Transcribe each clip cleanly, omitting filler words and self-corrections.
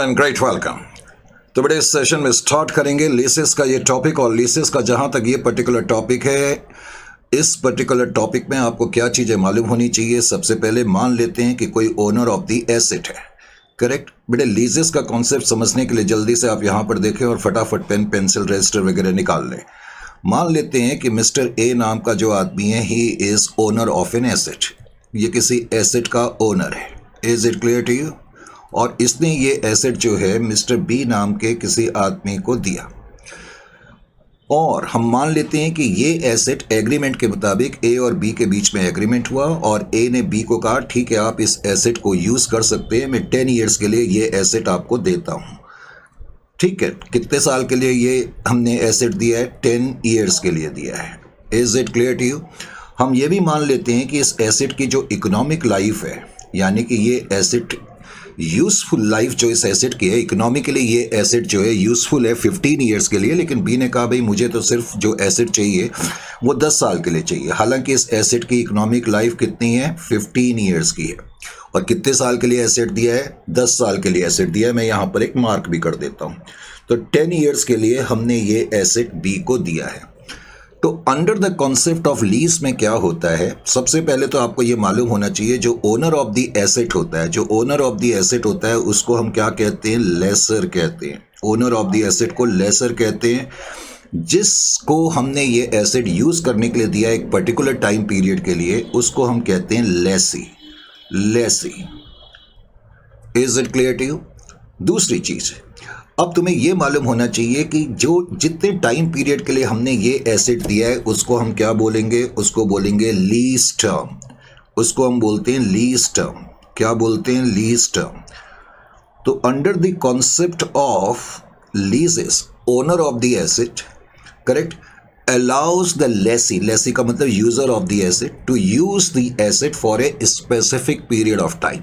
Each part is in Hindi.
And great welcome. तो बड़े इस सेशन में स्टार्ट करेंगे लीसेस का ये टॉपिक, और लीसेस का जहाँ तक ये पर्टिकुलर टॉपिक है, इस पर्टिकुलर टॉपिक में आपको क्या चीज़ें मालूम होनी चाहिए। सबसे पहले मान लेते हैं कि कोई ओनर ऑफ द एसेट है, करेक्ट। बेटे लीजेस का कॉन्सेप्ट समझने के लिए जल्दी से आप यहाँ पर देखें और फटाफट पेन पेंसिल रजिस्टर वगैरह निकाल लें। मान लेते हैं कि मिस्टर ए नाम का जो आदमी है, he is owner of an asset. ये किसी एसेट का ओनर है। Is it clear to you? और इसने ये एसेट जो है मिस्टर बी नाम के किसी आदमी को दिया, और हम मान लेते हैं कि ये एसेट एग्रीमेंट के मुताबिक ए और बी के बीच में एग्रीमेंट हुआ, और ए ने बी को कहा ठीक है आप इस एसेट को यूज़ कर सकते हैं, मैं 10 ईयर्स के लिए ये एसेट आपको देता हूँ। ठीक है, कितने साल के लिए ये हमने एसेट दिया है? 10 ईयर्स के लिए दिया है। Is it clear to you? हम ये भी मान लेते हैं कि इस एसेट की जो इकोनॉमिक लाइफ है, यानी कि ये एसेट यूज़फुल लाइफ जो इस एसेट की है, इकोनॉमिकली ये एसेट जो है यूज़फुल है 15 ईयर्स के लिए, लेकिन बी ने कहा भाई मुझे तो सिर्फ जो एसेट चाहिए वो 10 साल के लिए चाहिए। हालांकि इस एसेट की इकोनॉमिक लाइफ कितनी है? 15 ईयर्स की है। और कितने साल के लिए एसेट दिया है? 10 साल के लिए एसेट दिया है। मैं यहाँ पर एक मार्क भी कर देता हूँ। तो 10 ईयर्स के लिए हमने ये एसेट बी को दिया है। तो under the concept of lease में क्या होता है, सबसे पहले तो आपको ये मालूम होना चाहिए जो ओनर ऑफ द एसेट होता है, जो ओनर ऑफ द एसेट होता है उसको हम क्या कहते हैं? लेसर कहते हैं। ओनर ऑफ द एसेट को लेसर कहते हैं। जिसको हमने ये एसेट यूज करने के लिए दिया एक पर्टिकुलर टाइम पीरियड के लिए, उसको हम कहते हैं lessee. Lessee. Is it clear to you? दूसरी चीज, अब तुम्हें यह मालूम होना चाहिए कि जो जितने टाइम पीरियड के लिए हमने ये एसेट दिया है उसको हम क्या बोलेंगे? उसको बोलेंगे लीज टर्म। उसको हम बोलते हैं लीज टर्म। क्या बोलते हैं? Lease term. तो under the concept of leases, owner of the asset, correct, allows the lessee, lessee का मतलब user of the asset, to use the asset for a specific period of time।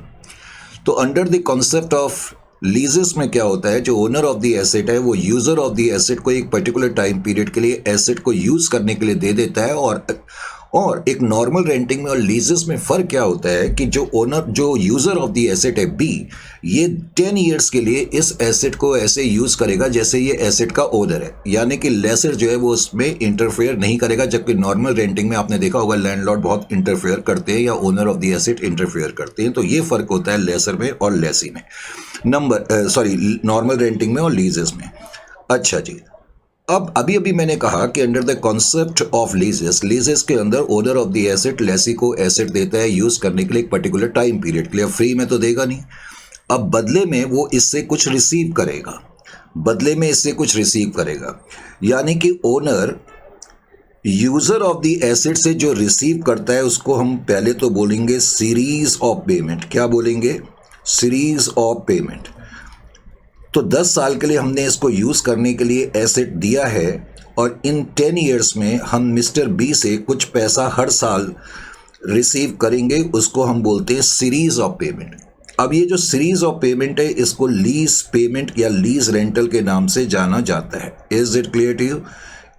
तो अंडर द कॉन्सेप्ट ऑफ लीजेस में क्या होता है, जो ओनर ऑफ द एसेट है वो यूजर ऑफ द एसेट को एक पर्टिकुलर टाइम पीरियड के लिए एसेट को यूज करने के लिए दे देता है। और एक नॉर्मल रेंटिंग में और लीजेस में फ़र्क क्या होता है कि जो यूज़र ऑफ द एसेट है बी, ये 10 ईयर्स के लिए इस एसेट को ऐसे यूज़ करेगा जैसे ये एसेट का ओनर है, यानी कि लेसर जो है वो उसमें इंटरफेयर नहीं करेगा। जबकि नॉर्मल रेंटिंग में आपने देखा होगा लैंडलॉर्ड बहुत इंटरफेयर करते हैं या owner of the asset interfere करते हैं। तो ये फ़र्क होता है लेसर में और लेसी में, नॉर्मल रेंटिंग में और लीजेस में। अच्छा जी, अब अभी मैंने कहा कि under the concept of leases के अंदर owner of the asset lessee को एसेट देता है यूज करने के लिए एक पर्टिकुलर टाइम पीरियड के लिए। फ्री में तो देगा नहीं, अब बदले में वो इससे कुछ रिसीव करेगा। बदले में इससे कुछ रिसीव करेगा, यानी कि owner user of the asset से जो रिसीव करता है उसको हम पहले तो बोलेंगे सीरीज ऑफ पेमेंट। क्या बोलेंगे? Series of payment. तो 10 साल के लिए हमने इसको यूज़ करने के लिए एसेट दिया है, और इन 10 ईयर्स में हम मिस्टर बी से कुछ पैसा हर साल रिसीव करेंगे। उसको हम बोलते हैं सीरीज ऑफ पेमेंट। अब ये जो सीरीज ऑफ पेमेंट है इसको लीज पेमेंट या लीज रेंटल के नाम से जाना जाता है। Is it clear to you?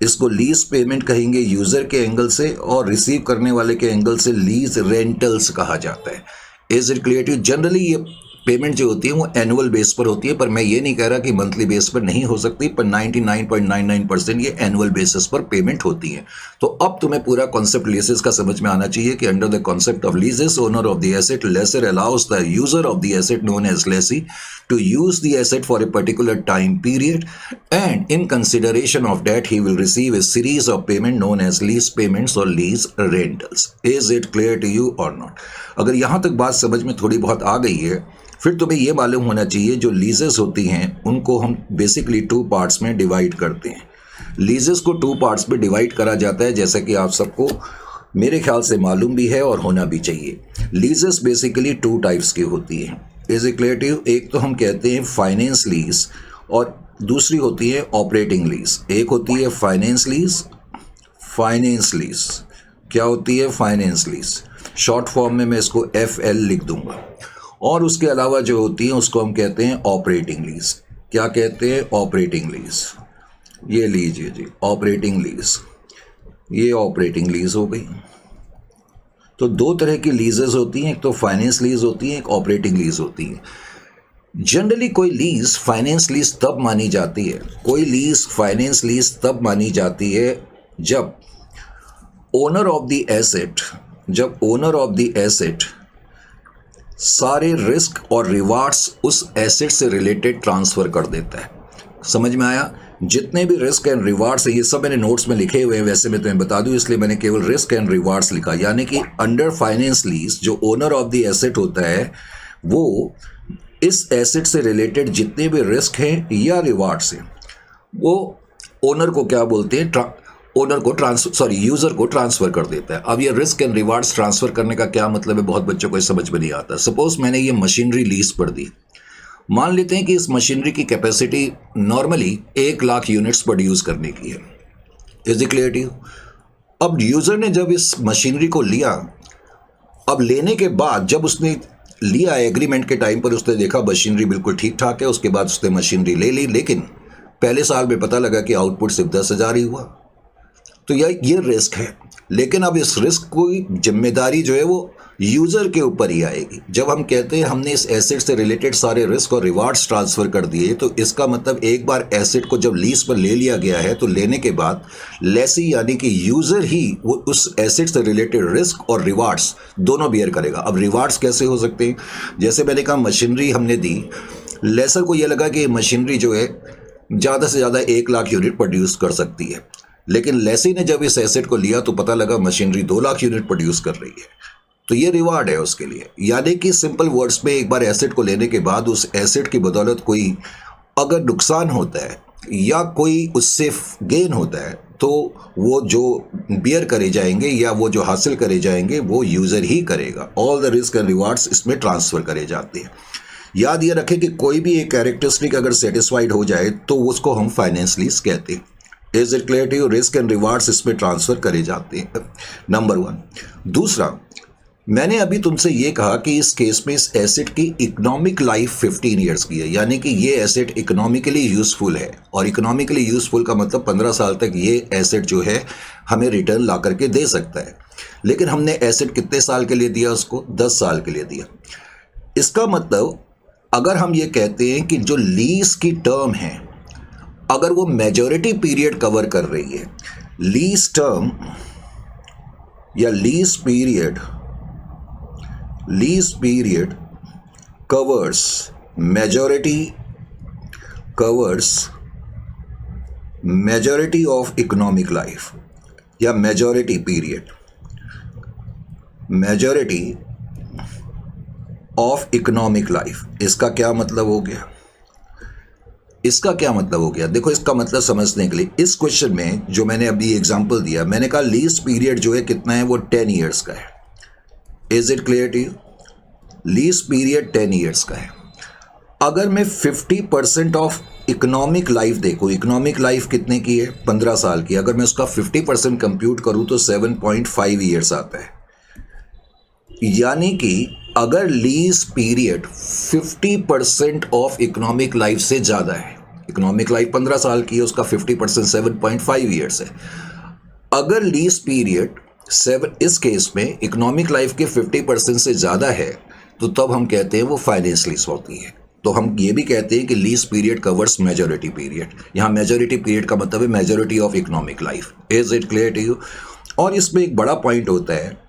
इसको लीज पेमेंट कहेंगे यूज़र के एंगल से, और रिसीव करने वाले के एंगल से लीज रेंटल्स कहा जाता है। Is it clear to you? Generally ये पेमेंट जो होती है वो एनुअल बेस पर होती है, पर मैं ये नहीं कह रहा कि मंथली बेस पर नहीं हो सकती, पर 99.99% ये एनुअल बेसिस पर पेमेंट होती है। तो अब तुम्हें पूरा कॉन्सेप्ट लीजेस का समझ में आना चाहिए कि under the concept of leases, owner of the asset lessor allows the user of the asset known as lessee to use the asset for a particular time period, and in consideration of that he will receive a series of payment known as lease payments or lease rentals। Is it clear to you or not? अगर यहाँ तक बात समझ में थोड़ी बहुत आ गई है, फिर तुम्हें ये मालूम होना चाहिए जो लीजेस होती हैं उनको हम बेसिकली 2 पार्ट्स में डिवाइड करते हैं। लीजेस को 2 पार्ट्स में डिवाइड करा जाता है, जैसा कि आप सबको मेरे ख्याल से मालूम भी है और होना भी चाहिए। लीजेस बेसिकली 2 टाइप्स की होती हैं। Is it clear to you? एक तो हम कहते हैं फाइनेंस लीज, और दूसरी होती है ऑपरेटिंग लीज। एक होती है फाइनेंस लीज। फाइनेंस लीज क्या होती है? फाइनेंस लीज शॉर्ट फॉर्म में मैं इसको FL लिख दूंगा। और उसके अलावा जो होती है उसको हम कहते हैं ऑपरेटिंग लीज। क्या कहते हैं? Operating lease. ये लीजिए जी, ऑपरेटिंग लीज। ये ऑपरेटिंग लीज हो गई। तो 2 तरह की लीजेस होती हैं, एक तो फाइनेंस लीज होती है, एक ऑपरेटिंग लीज होती है। जनरली कोई लीज फाइनेंस लीज तब मानी जाती है, कोई लीज फाइनेंस लीज तब मानी जाती है जब ओनर ऑफ द एसेट सारे रिस्क और रिवार्ड्स उस एसेट से रिलेटेड ट्रांसफर कर देता है। समझ में आया? जितने भी रिस्क एंड रिवार्ड्स है ये सब मैंने नोट्स में लिखे हुए हैं, वैसे मैं तुम्हें बता दूं इसलिए मैंने केवल रिस्क एंड रिवार्ड्स लिखा। यानी कि अंडर फाइनेंस लीज जो ओनर ऑफ द एसेट होता है वो इस एसेट से रिलेटेड जितने भी रिस्क हैं या रिवार्ड्स हैं वो ओनर को क्या बोलते हैं, यूजर को ट्रांसफर कर देता है। अब ये रिस्क एंड रिवार्ड्स ट्रांसफर करने का क्या मतलब है, बहुत बच्चों को समझ में नहीं आता। सपोज मैंने ये मशीनरी लीज पर दी, मान लेते हैं कि इस मशीनरी की कैपेसिटी नॉर्मली 1,00,000 यूनिट्स प्रोड्यूस करने की है। Is it clear to you? अब यूजर ने जब इस मशीनरी को लिया, अब लेने के बाद जब उसने लिया एग्रीमेंट के टाइम पर उसने देखा मशीनरी बिल्कुल ठीक ठाक है, उसके बाद उसने मशीनरी ले ली, लेकिन पहले साल में पता लगा कि आउटपुट सिर्फ 10,000 ही हुआ। तो ये रिस्क है, लेकिन अब इस रिस्क की जिम्मेदारी जो है वो यूज़र के ऊपर ही आएगी। जब हम कहते हैं हमने इस एसेट से रिलेटेड सारे रिस्क और रिवार्ड्स ट्रांसफ़र कर दिए, तो इसका मतलब एक बार एसेट को जब लीज पर ले लिया गया है तो लेने के बाद लेसी यानी कि यूज़र ही वो उस एसेट से रिलेटेड रिस्क और रिवार्ड्स दोनों बियर करेगा। अब रिवार्ड्स कैसे हो सकते हैं? जैसे मैंने कहा मशीनरी हमने दी, लेसर को ये लगा कि मशीनरी जो है ज़्यादा से ज़्यादा 1,00,000 यूनिट प्रोड्यूस कर सकती है, लेकिन लेसी ने जब इस एसेट को लिया तो पता लगा मशीनरी 2,00,000 यूनिट प्रोड्यूस कर रही है, तो ये रिवार्ड है उसके लिए। यानी कि सिंपल वर्ड्स में एक बार एसेट को लेने के बाद उस एसेट की बदौलत कोई अगर नुकसान होता है या कोई उससे गेन होता है तो वो जो बियर करे जाएंगे या वो जो हासिल करे जाएंगे वो यूज़र ही करेगा। All the risk and rewards इसमें ट्रांसफ़र करे जाते हैं। याद ये रखें कि कोई भी एक कैरेक्टरिस्टिक अगर सेटिस्फाइड हो जाए तो उसको हम फाइनेंस लीज कहते हैं। Is it clear to you? Risk and rewards इसमें ट्रांसफ़र करे जाते हैं, नंबर 1। दूसरा, मैंने अभी तुमसे ये कहा कि इस केस में इस एसेट की इकोनॉमिक लाइफ 15 ईयर्स की है, यानी कि ये एसेट इकोनॉमिकली यूज़फुल है। और इकोनॉमिकली यूज़फुल का मतलब 15 साल तक ये एसेट जो है हमें रिटर्न ला करके दे सकता है। लेकिन हमने एसेट कितने साल के लिए दिया उसको? 10 साल के लिए दिया। इसका मतलब अगर हम ये कहते हैं कि जो लीज की टर्म है अगर वो मेजॉरिटी पीरियड कवर कर रही है, लीज टर्म या lease period covers majority of economic life या मेजॉरिटी ऑफ इकोनॉमिक लाइफ। इसका क्या मतलब हो गया? देखो, इसका मतलब समझने के लिए इस क्वेश्चन में जो मैंने अभी एग्जांपल दिया, मैंने कहा लीज पीरियड जो है कितना है, वो 10 ईयर्स का है। Is it clear to you? Lease period 10 years का है। अगर मैं 50% ऑफ इकोनॉमिक लाइफ देखूँ, इकोनॉमिक लाइफ कितने की है? 15 साल की। अगर मैं उसका 50% कंप्यूट करूँ तो 7.5 ईयर्स आता है। यानी कि अगर lease period 50% of economic life से ज़्यादा है, इकोनॉमिक लाइफ 15 साल की है, उसका 50% 7.5 ईयर्स है। अगर लीज पीरियड 7 इस केस में इकोनॉमिक लाइफ के 50% से ज़्यादा है तो तब हम कहते हैं वो फाइनेंस लीज होती है। तो हम ये भी कहते हैं कि lease period covers majority period. यहाँ मेजॉरिटी पीरियड का मतलब है majority of economic life. Is it clear to you? और इसमें एक बड़ा पॉइंट होता है,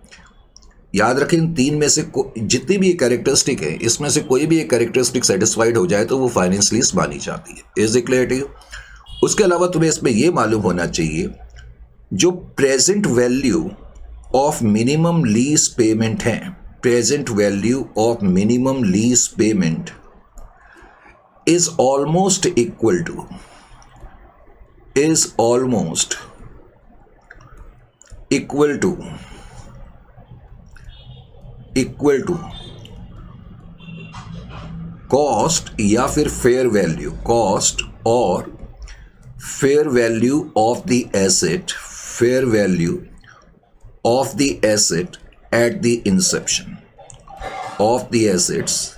याद रखें इन तीन में से जितनी भी कैरेक्टरिस्टिक है इसमें से कोई भी एक कैरेक्टरिस्टिक सेटिस्फाइड हो जाए तो वो फाइनेंस लीज मानी जाती है। Is it clear to you? उसके अलावा तुम्हें इसमें ये मालूम होना चाहिए जो present value of minimum lease payment है, present value of minimum lease payment is almost equal to cost या फिर फेयर वैल्यू, कॉस्ट और fair value of the asset, fair value of the asset at the inception, of the assets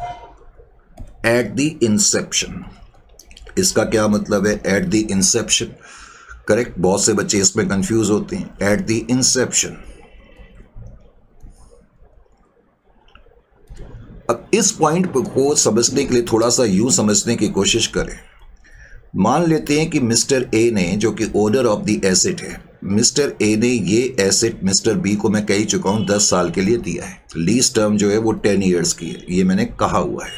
at the inception. इसका क्या मतलब है? At the inception, correct. बहुत से बच्चे इसमें कंफ्यूज होते हैं। एट द इंसेप्शन, अब इस पॉइंट को समझने के लिए थोड़ा सा यूं समझने की कोशिश करें। मान लेते हैं कि मिस्टर ए ने, जो कि ओनर ऑफ द एसेट है, मिस्टर ए ने ये एसेट मिस्टर बी को, मैं कह ही चुका हूँ, 10 साल के लिए दिया है। लीज टर्म जो है वो 10 ईयर्स की है, ये मैंने कहा हुआ है।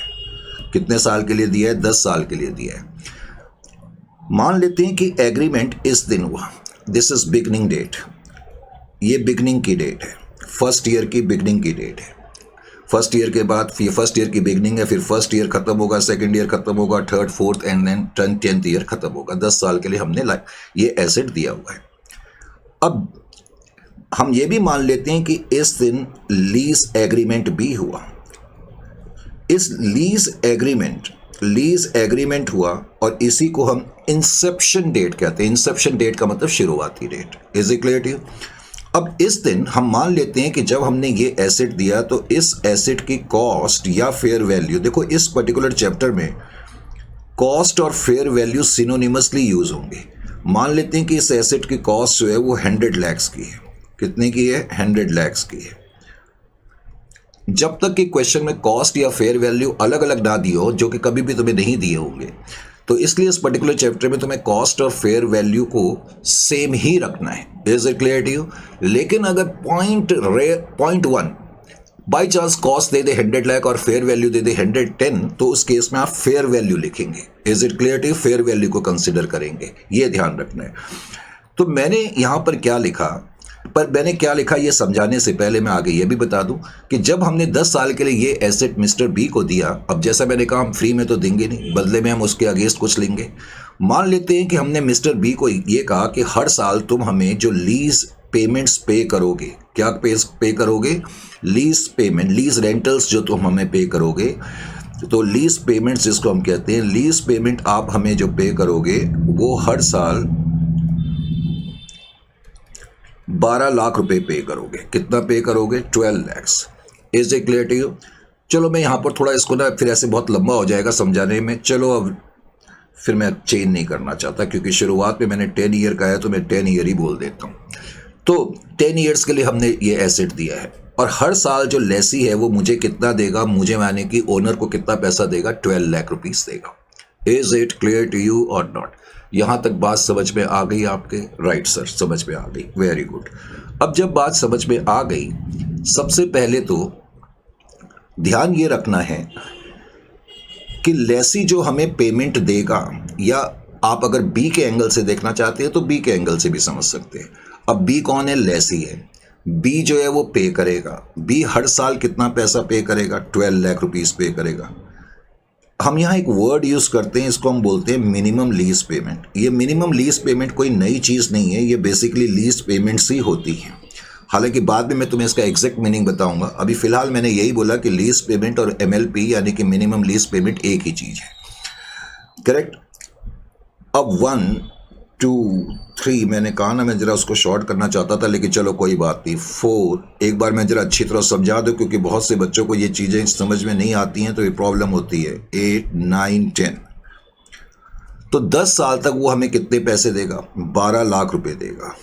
कितने साल के लिए दिया है? 10 साल के लिए दिया है। मान लेते हैं कि एग्रीमेंट इस दिन हुआ, दिस इज बिगनिंग डेट, ये बिगनिंग की डेट है, फर्स्ट ईयर की बिगनिंग की डेट है। फर्स्ट ईयर के बाद फिर फर्स्ट ईयर की बिगनिंग है, फिर फर्स्ट ईयर खत्म होगा, सेकंड ईयर खत्म होगा, third fourth and then 10th year खत्म होगा। 10 साल के लिए हमने ये एसेट दिया हुआ है। अब हम ये भी मान लेते हैं कि इस दिन लीज एग्रीमेंट भी हुआ। इस लीज एग्रीमेंट हुआ और इसी को हम इंसेप्शन डेट कहते हैं। इंसेप्शन डेट का मतलब शुरुआती date. Is it clear to you? अब इस दिन हम मान लेते हैं कि जब हमने ये एसेट दिया तो इस एसेट की कॉस्ट या फेयर वैल्यू, देखो इस पर्टिकुलर चैप्टर में कॉस्ट और फेयर वैल्यू सिनोनिमसली यूज होंगे। मान लेते हैं कि इस एसेट की कॉस्ट जो है वो 100 lakhs की है। कितने की है? 100 lakhs की है। जब तक कि क्वेश्चन में कॉस्ट या फेयर वैल्यू अलग अलग ना दी हो, जो कि कभी भी तुम्हें नहीं दिए होंगे, तो इसलिए इस पर्टिकुलर चैप्टर में तुम्हें कॉस्ट और फेयर वैल्यू को सेम ही रखना है। Is it clear to you? लेकिन अगर पॉइंट 1 बाई चांस कॉस्ट दे दे 100 लाख और फेयर वैल्यू दे दे 110, तो उस केस में आप फेयर वैल्यू लिखेंगे। Is it clear to you? Fair value को कंसिडर करेंगे, ये ध्यान रखना है। तो मैंने यहां पर क्या लिखा, ये समझाने से पहले मैं आगे ये भी बता दूं कि जब हमने 10 साल के लिए ये एसेट मिस्टर बी को दिया, अब जैसा मैंने कहा हम फ्री में तो देंगे नहीं, बदले में हम उसके अगेंस्ट कुछ लेंगे। मान लेते हैं कि हमने मिस्टर बी को ये कहा कि हर साल तुम हमें जो लीज पेमेंट्स पे करोगे, क्या पे करोगे? लीज पेमेंट, लीज रेंटल्स जो तुम हमें पे करोगे, तो लीज पेमेंट्स जिसको हम कहते हैं, लीज पेमेंट आप हमें जो पे करोगे वो हर साल 12 लाख रुपए पे करोगे। कितना पे करोगे? 12 lakhs। Is it clear to you? चलो मैं यहाँ पर थोड़ा इसको ना, फिर ऐसे बहुत लंबा हो जाएगा समझाने में। चलो अब फिर मैं चेंज नहीं करना चाहता, क्योंकि शुरुआत में मैंने 10 ईयर का है तो मैं 10 ईयर ही बोल देता हूँ। तो 10 ईयर्स के लिए हमने ये एसेट दिया है और हर साल जो लेसी है वो मुझे कितना देगा? मुझे यानी कि ओनर को कितना पैसा देगा? 12 लाख रुपीस देगा। Is it clear to you और नॉट? यहां तक बात समझ में आ गई आपके? राइट सर, समझ में आ गई, वेरी गुड। अब जब बात समझ में आ गई, सबसे पहले तो ध्यान ये रखना है कि लेसी जो हमें पेमेंट देगा, या आप अगर बी के एंगल से देखना चाहते हैं तो बी के एंगल से भी समझ सकते हैं। अब बी कौन है? लेसी है। बी जो है वो पे करेगा। बी हर साल कितना पैसा पे करेगा? 12 लाख रुपीस पे करेगा। हम यहाँ एक वर्ड यूज करते हैं, इसको हम बोलते हैं मिनिमम लीज पेमेंट। ये मिनिमम लीज पेमेंट कोई नई चीज नहीं है, ये बेसिकली लीज पेमेंट्स ही होती हैं। हालांकि बाद में मैं तुम्हें इसका एग्जैक्ट मीनिंग बताऊंगा। अभी फिलहाल मैंने यही बोला कि लीज पेमेंट और MLP यानी कि मिनिमम लीज पेमेंट एक ही चीज है। करेक्ट? अब 1 2 3 मैंने कहा ना, मैं जरा उसको शॉर्ट करना चाहता था, लेकिन चलो कोई बात नहीं। 4 एक बार मैं जरा अच्छी तरह समझा दूं, क्योंकि बहुत से बच्चों को ये चीज़ें समझ में नहीं आती हैं तो ये प्रॉब्लम होती है। 8 9 10। तो 10 साल तक वो हमें कितने पैसे देगा? 12 लाख रुपए देगा।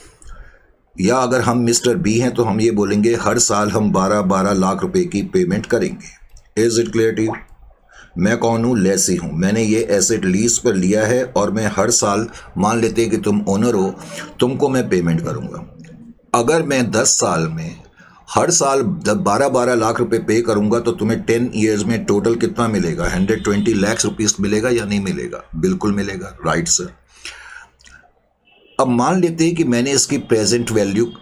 या अगर हम मिस्टर बी हैं तो हम ये बोलेंगे हर साल हम 12 लाख रुपए की पेमेंट करेंगे। Is it clear to you? मैं कौन हूँ? लेसी हूँ। मैंने ये एसेट लीज पर लिया है और मैं हर साल, मान लेते हैं कि तुम ओनर हो, तुमको मैं पेमेंट करूँगा। अगर मैं 10 साल में हर साल 12 लाख रुपए पे करूँगा तो तुम्हें 10 ईयर्स में टोटल कितना मिलेगा? 120 लाख रुपीस मिलेगा या नहीं मिलेगा? बिल्कुल मिलेगा। Right sir. अब मान लेते हैं कि मैंने इसकी प्रेजेंट वैल्यू,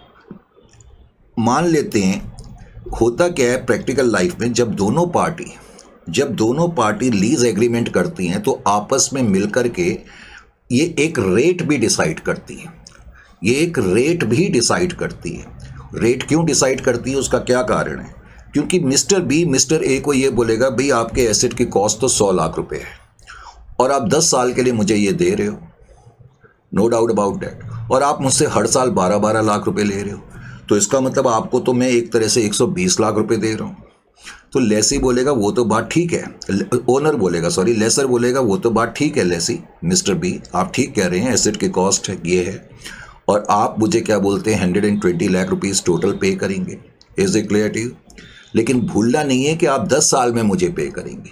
मान लेते हैं, होता क्या है प्रैक्टिकल लाइफ में, जब दोनों पार्टी लीज एग्रीमेंट करती हैं तो आपस में मिलकर के ये एक रेट भी डिसाइड करती है। रेट क्यों डिसाइड करती है? उसका क्या कारण है? क्योंकि मिस्टर बी मिस्टर ए को ये बोलेगा, भाई आपके एसेट की कॉस्ट तो 100 लाख रुपए है और आप 10 साल के लिए मुझे ये दे रहे हो, नो डाउट अबाउट दैट, और आप मुझसे हर साल 12 लाख रुपए ले रहे हो, तो इसका मतलब आपको तो मैं एक तरह से 120 लाख रुपए दे रहा हूँ। तो लेसी बोलेगा वो तो बात ठीक है, ओनर बोलेगा, सॉरी लेसर बोलेगा वो तो बात ठीक है लेसी, मिस्टर बी आप ठीक कह रहे हैं, एसेट की कॉस्ट है ये है, और आप मुझे क्या बोलते हैं 120 लाख रुपीस टोटल पे करेंगे। Is it clear to you? लेकिन भूलना नहीं है कि आप 10 साल में मुझे पे करेंगे।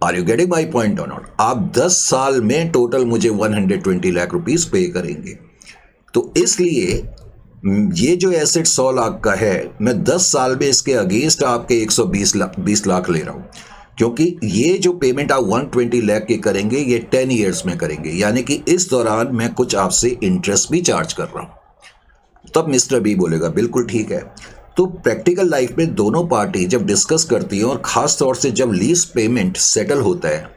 Are you getting my point और नॉट? आप 10 साल में टोटल मुझे 120 लाख रुपीस पे करेंगे। तो इसलिए ये जो एसेट 100 लाख का है, मैं 10 साल में इसके अगेंस्ट आपके 120 लाख ले रहा हूं, क्योंकि ये जो पेमेंट आप 120 लाख के करेंगे ये 10 ईयर्स में करेंगे, यानी कि इस दौरान मैं कुछ आपसे इंटरेस्ट भी चार्ज कर रहा हूं। तब मिस्टर बी बोलेगा बिल्कुल ठीक है। तो प्रैक्टिकल लाइफ में दोनों पार्टी जब डिस्कस करती है, और खास तौर से जब लीज पेमेंट सेटल होता है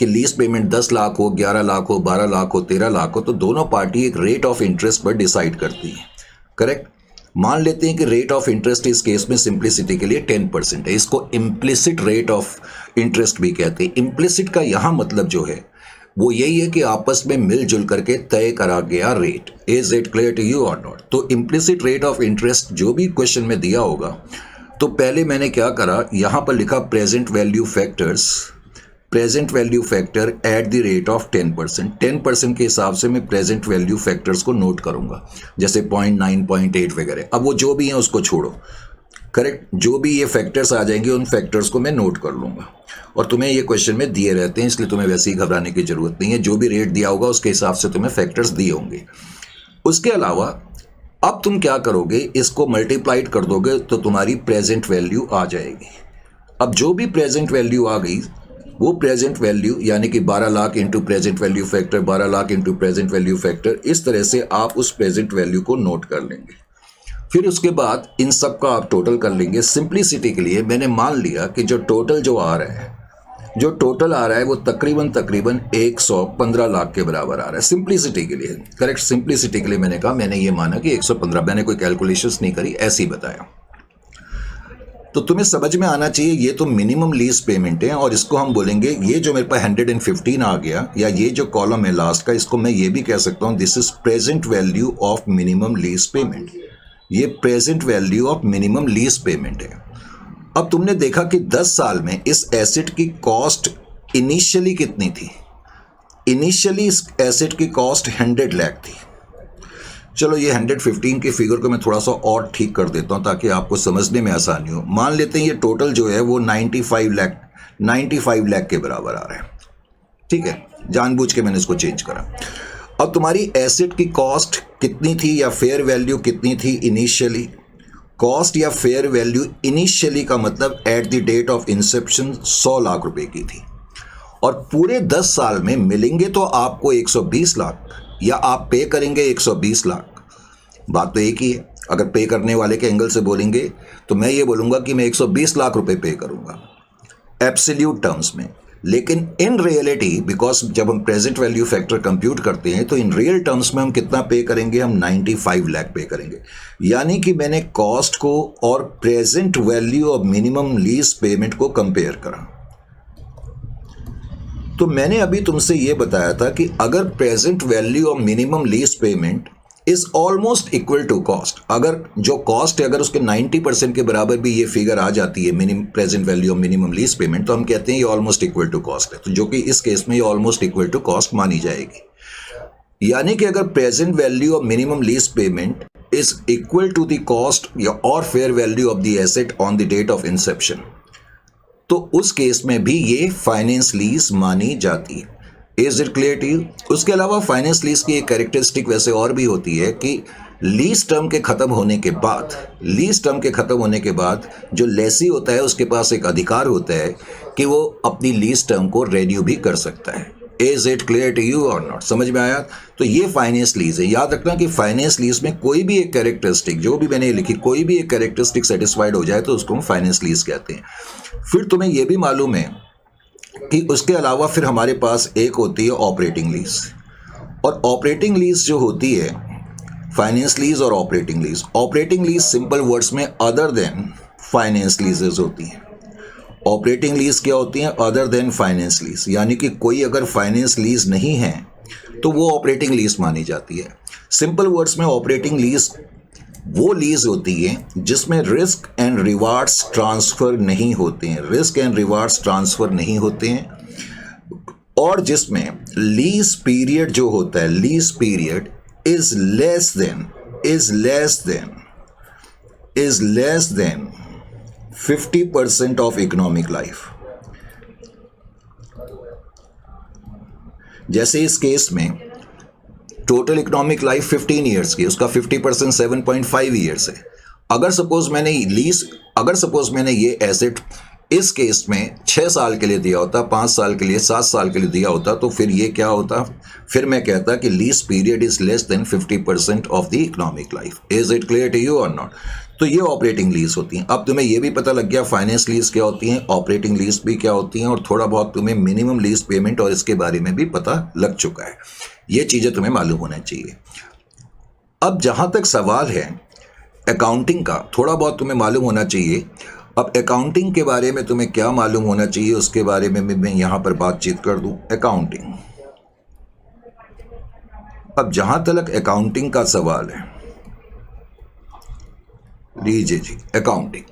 कि लीज पेमेंट 10 लाख हो, 11 लाख हो, 12 लाख हो, 13 लाख हो, तो दोनों पार्टी एक रेट ऑफ इंटरेस्ट पर डिसाइड करती है। करेक्ट? मान लेते हैं कि रेट ऑफ इंटरेस्ट इस केस में सिंप्लिसिटी के लिए 10% है। इसको इम्प्लिसिट रेट ऑफ इंटरेस्ट भी कहते हैं। इम्प्लिसिट का यहां मतलब जो है वो यही है कि आपस में मिलजुल करके तय करा गया rate. Is it clear to you और नॉट? तो इम्प्लिसिट रेट ऑफ इंटरेस्ट जो भी क्वेश्चन में दिया होगा, तो पहले मैंने क्या करा, यहां पर लिखा present value factors, present value factor eight the rate of 10%। 10% के हिसाब से मैं प्रेजेंट वैल्यू फैक्टर्स को नोट करूंगा, जैसे 0.9, 0.8 वगैरह। अब वो जो भी हैं उसको छोड़ो। करेक्ट? जो भी ये फैक्टर्स आ जाएंगे उन फैक्टर्स को मैं नोट कर लूंगा। और तुम्हें ये क्वेश्चन में दिए रहते हैं, इसलिए तुम्हें वैसे ही घबराने की जरूरत नहीं है। जो भी रेट दिया होगा उसके हिसाब से तुम्हें फैक्टर्स दिए होंगे। उसके अलावा अब तुम क्या करोगे, इसको मल्टीप्लाइड कर दोगे तो तुम्हारी प्रेजेंट वैल्यू आ जाएगी। अब जो भी प्रेजेंट वैल्यू आ गई, वो प्रेजेंट वैल्यू यानी कि 12 lakh into present value factor, 12 lakh into present value factor, इस तरह से आप उस प्रेजेंट वैल्यू को नोट कर लेंगे। फिर उसके बाद इन सब का आप टोटल कर लेंगे। सिंप्लिसिटी के लिए मैंने मान लिया कि जो टोटल जो आ रहा है, जो टोटल आ रहा है वो तकरीबन 115 लाख के बराबर आ रहा है, सिंप्लिसिटी के लिए। करेक्ट? सिंप्लिसिटी के लिए मैंने कहा, मैंने ये माना कि 115, मैंने कोई कैलकुलेशंस नहीं करी, ऐसे ही बताया। तो तुम्हें समझ में आना चाहिए ये तो मिनिमम लीज पेमेंट है, और इसको हम बोलेंगे, ये जो मेरे पास 115 आ गया, या ये जो कॉलम है लास्ट का, इसको मैं ये भी कह सकता हूं this is present value of minimum lease payment. ये present value of minimum lease payment है। अब तुमने देखा कि 10 साल में इस एसेट की कॉस्ट इनिशियली कितनी थी? इनिशियली इस एसेट की कॉस्ट 100 लाख थी। चलो ये 115 के फिगर को मैं थोड़ा सा और ठीक कर देता हूं ताकि आपको समझने में आसानी हो। मान लेते हैं ये टोटल जो है वो 95 लाख के बराबर आ रहा है। ठीक है, जानबूझ के मैंने इसको चेंज करा। अब तुम्हारी एसेट की कॉस्ट कितनी थी या फेयर वैल्यू कितनी थी इनिशियली? कॉस्ट या फेयर वैल्यू इनिशियली का मतलब at the date of inception 100 lakh रुपए की थी, और पूरे 10 साल में मिलेंगे तो आपको 120 लाख, या आप पे करेंगे 120 लाख। बात तो एक ही है। अगर पे करने वाले के एंगल से बोलेंगे तो मैं ये बोलूंगा कि मैं 120 लाख रुपए पे करूंगा एब्सोल्यूट टर्म्स में। लेकिन इन रियलिटी, बिकॉज जब हम प्रेजेंट वैल्यू फैक्टर कंप्यूट करते हैं तो इन रियल टर्म्स में हम कितना पे करेंगे? हम 95 लाख पे करेंगे। यानी कि मैंने कॉस्ट को और present value of minimum lease payment को कंपेयर करा। तो मैंने अभी तुमसे यह बताया था कि अगर present value of minimum lease payment is almost equal to cost, अगर जो कॉस्ट है अगर उसके 90% के बराबर भी ये फिगर आ जाती है minimum present value of minimum lease payment, तो हम कहते हैं ये ऑलमोस्ट इक्वल टू कॉस्ट है। तो जो कि इस केस में ये ऑलमोस्ट इक्वल टू कॉस्ट मानी जाएगी। यानी कि अगर present value of minimum lease payment is equal to the cost या और fair value of the asset on the date of inception, तो उस केस में भी ये फाइनेंस लीज मानी जाती है। Is it clear to you? उसके अलावा फाइनेंस लीज की एक कैरेक्टरिस्टिक वैसे और भी होती है कि लीज टर्म के खत्म होने के बाद जो लेसी होता है उसके पास एक अधिकार होता है कि वो अपनी लीज टर्म को रेन्यू भी कर सकता है। Is it clear to you और नॉट? समझ में आया? तो ये फाइनेंस लीज है। याद रखना कि फाइनेंस लीज में कोई भी एक कैरेक्टरिस्टिक, जो भी मैंने लिखी, कोई भी एक कैरेक्टरिस्टिक सेटिस्फाइड हो जाए तो उसको हम फाइनेंस लीज कहते हैं। फिर तुम्हें यह भी मालूम है कि उसके अलावा फिर हमारे पास एक होती है ऑपरेटिंग लीज। और ऑपरेटिंग लीज जो होती है, फाइनेंस लीज और operating lease, operating lease simple words में अदर देन फाइनेंस लीजेस होती हैं। ऑपरेटिंग लीज क्या होती हैं? Other than finance lease. यानी कि कोई अगर फाइनेंस लीज नहीं है तो वो ऑपरेटिंग लीज मानी जाती है। सिंपल वर्ड्स में ऑपरेटिंग लीज वो लीज होती है जिसमें रिस्क एंड रिवार्ड्स ट्रांसफर नहीं होते हैं, रिस्क एंड रिवार्ड्स ट्रांसफर नहीं होते हैं, और जिसमें लीज पीरियड जो होता है, lease period is less then is less than 50% of economic life. जैसे इस केस में टोटल इकोनॉमिक लाइफ 15 ईयर्स की, उसका 50% 7.5 ईयर्स है। अगर सपोज मैंने ये एसेट इस केस में 6 साल के लिए दिया होता, 5 साल के लिए, 7 साल के लिए दिया होता, तो फिर ये क्या होता, फिर मैं कहता कि lease period is less than 50% of the economic life. Is it clear to you और नॉट? तो ये ऑपरेटिंग लीज होती हैं। अब तुम्हें ये भी पता लग गया फाइनेंस लीज क्या होती हैं, ऑपरेटिंग लीज भी क्या होती हैं, और थोड़ा बहुत तुम्हें मिनिमम लीज पेमेंट और इसके बारे में भी पता लग चुका है। ये चीज़ें तुम्हें मालूम होना चाहिए। अब जहाँ तक सवाल है अकाउंटिंग का, थोड़ा बहुत तुम्हें मालूम होना चाहिए। अब अकाउंटिंग के बारे में तुम्हें क्या मालूम होना चाहिए उसके बारे में मैं यहाँ पर बातचीत कर दूँ। अकाउंटिंग, अब जहाँ तक अकाउंटिंग का सवाल है, लीजिए जी अकाउंटिंग।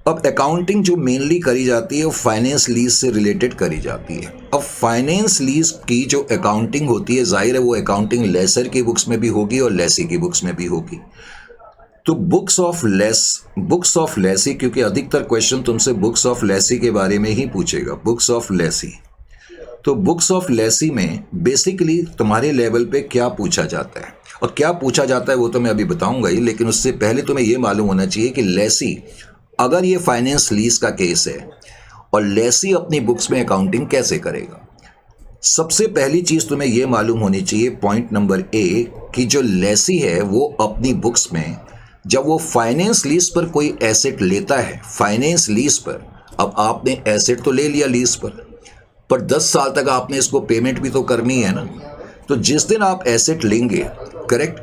अब अकाउंटिंग जो मेनली करी जाती है वो फाइनेंस लीज से रिलेटेड करी जाती है। अब फाइनेंस लीज की जो अकाउंटिंग होती है, जाहिर है वो अकाउंटिंग लेसर की बुक्स में भी होगी और लेसी की बुक्स में भी होगी। तो बुक्स ऑफ लेसी, क्योंकि अधिकतर क्वेश्चन तुमसे बुक्स ऑफ लेसी के बारे में ही पूछेगा, बुक्स ऑफ लेसी। तो बुक्स ऑफ लेसी में बेसिकली तुम्हारे लेवल पे क्या पूछा जाता है, और क्या पूछा जाता है वो तो मैं अभी बताऊंगा ही, लेकिन उससे पहले तुम्हें ये मालूम होना चाहिए कि लेसी, अगर ये फाइनेंस लीज का केस है और लेसी अपनी बुक्स में अकाउंटिंग कैसे करेगा। सबसे पहली चीज़ तुम्हें ये मालूम होनी चाहिए, पॉइंट नंबर ए, कि जो लेसी है वो अपनी बुक्स में जब वो फाइनेंस लीज पर कोई एसेट लेता है, फाइनेंस लीज पर, अब आपने एसेट तो ले लिया लीज पर 10 साल तक आपने इसको पेमेंट भी तो करनी है ना। तो जिस दिन आप एसेट लेंगे, करेक्ट,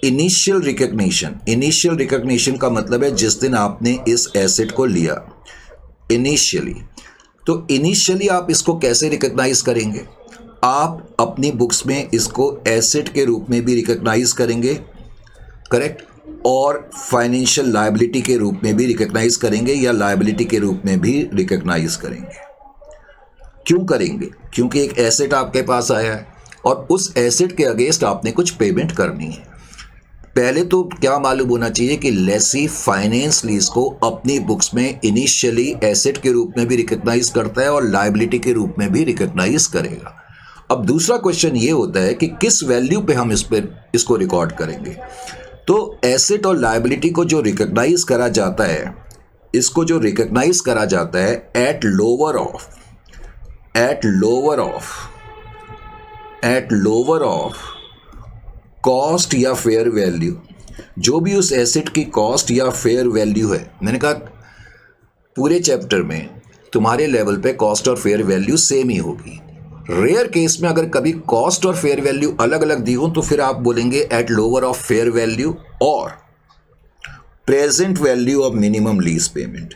इनिशियल रिकग्निशन का मतलब है जिस दिन आपने इस एसेट को लिया इनिशियली, तो इनिशियली आप इसको कैसे रिकग्नाइज करेंगे? आप अपनी बुक्स में इसको एसेट के रूप में भी रिकग्नाइज करेंगे, करेक्ट, और फाइनेंशियल लायबिलिटी के रूप में भी रिकग्नाइज करेंगे, या लायबिलिटी के रूप में भी रिकग्नाइज करेंगे। क्यों करेंगे? क्योंकि एक एसेट आपके पास आया है और उस एसेट के अगेंस्ट आपने कुछ पेमेंट करनी है। पहले तो क्या मालूम होना चाहिए कि लेसी फाइनेंस लीज को अपनी बुक्स में इनिशियली एसेट के रूप में भी रिकग्नाइज करता है और लायबिलिटी के रूप में भी रिकग्नाइज करेगा। अब दूसरा क्वेश्चन ये होता है कि किस वैल्यू पे हम इसको रिकॉर्ड करेंगे। तो एसेट और लायबिलिटी को जो रिकग्नाइज करा जाता है, इसको जो रिकग्नाइज करा जाता है एट लोअर ऑफ कॉस्ट या फेयर वैल्यू, जो भी उस एसेट की कॉस्ट या फेयर वैल्यू है। मैंने कहा पूरे चैप्टर में तुम्हारे लेवल पे कॉस्ट और फेयर वैल्यू सेम ही होगी। रेयर केस में अगर कभी कॉस्ट और फेयर वैल्यू अलग अलग दी हो तो फिर आप बोलेंगे at lower of fair value और present value of minimum lease payment,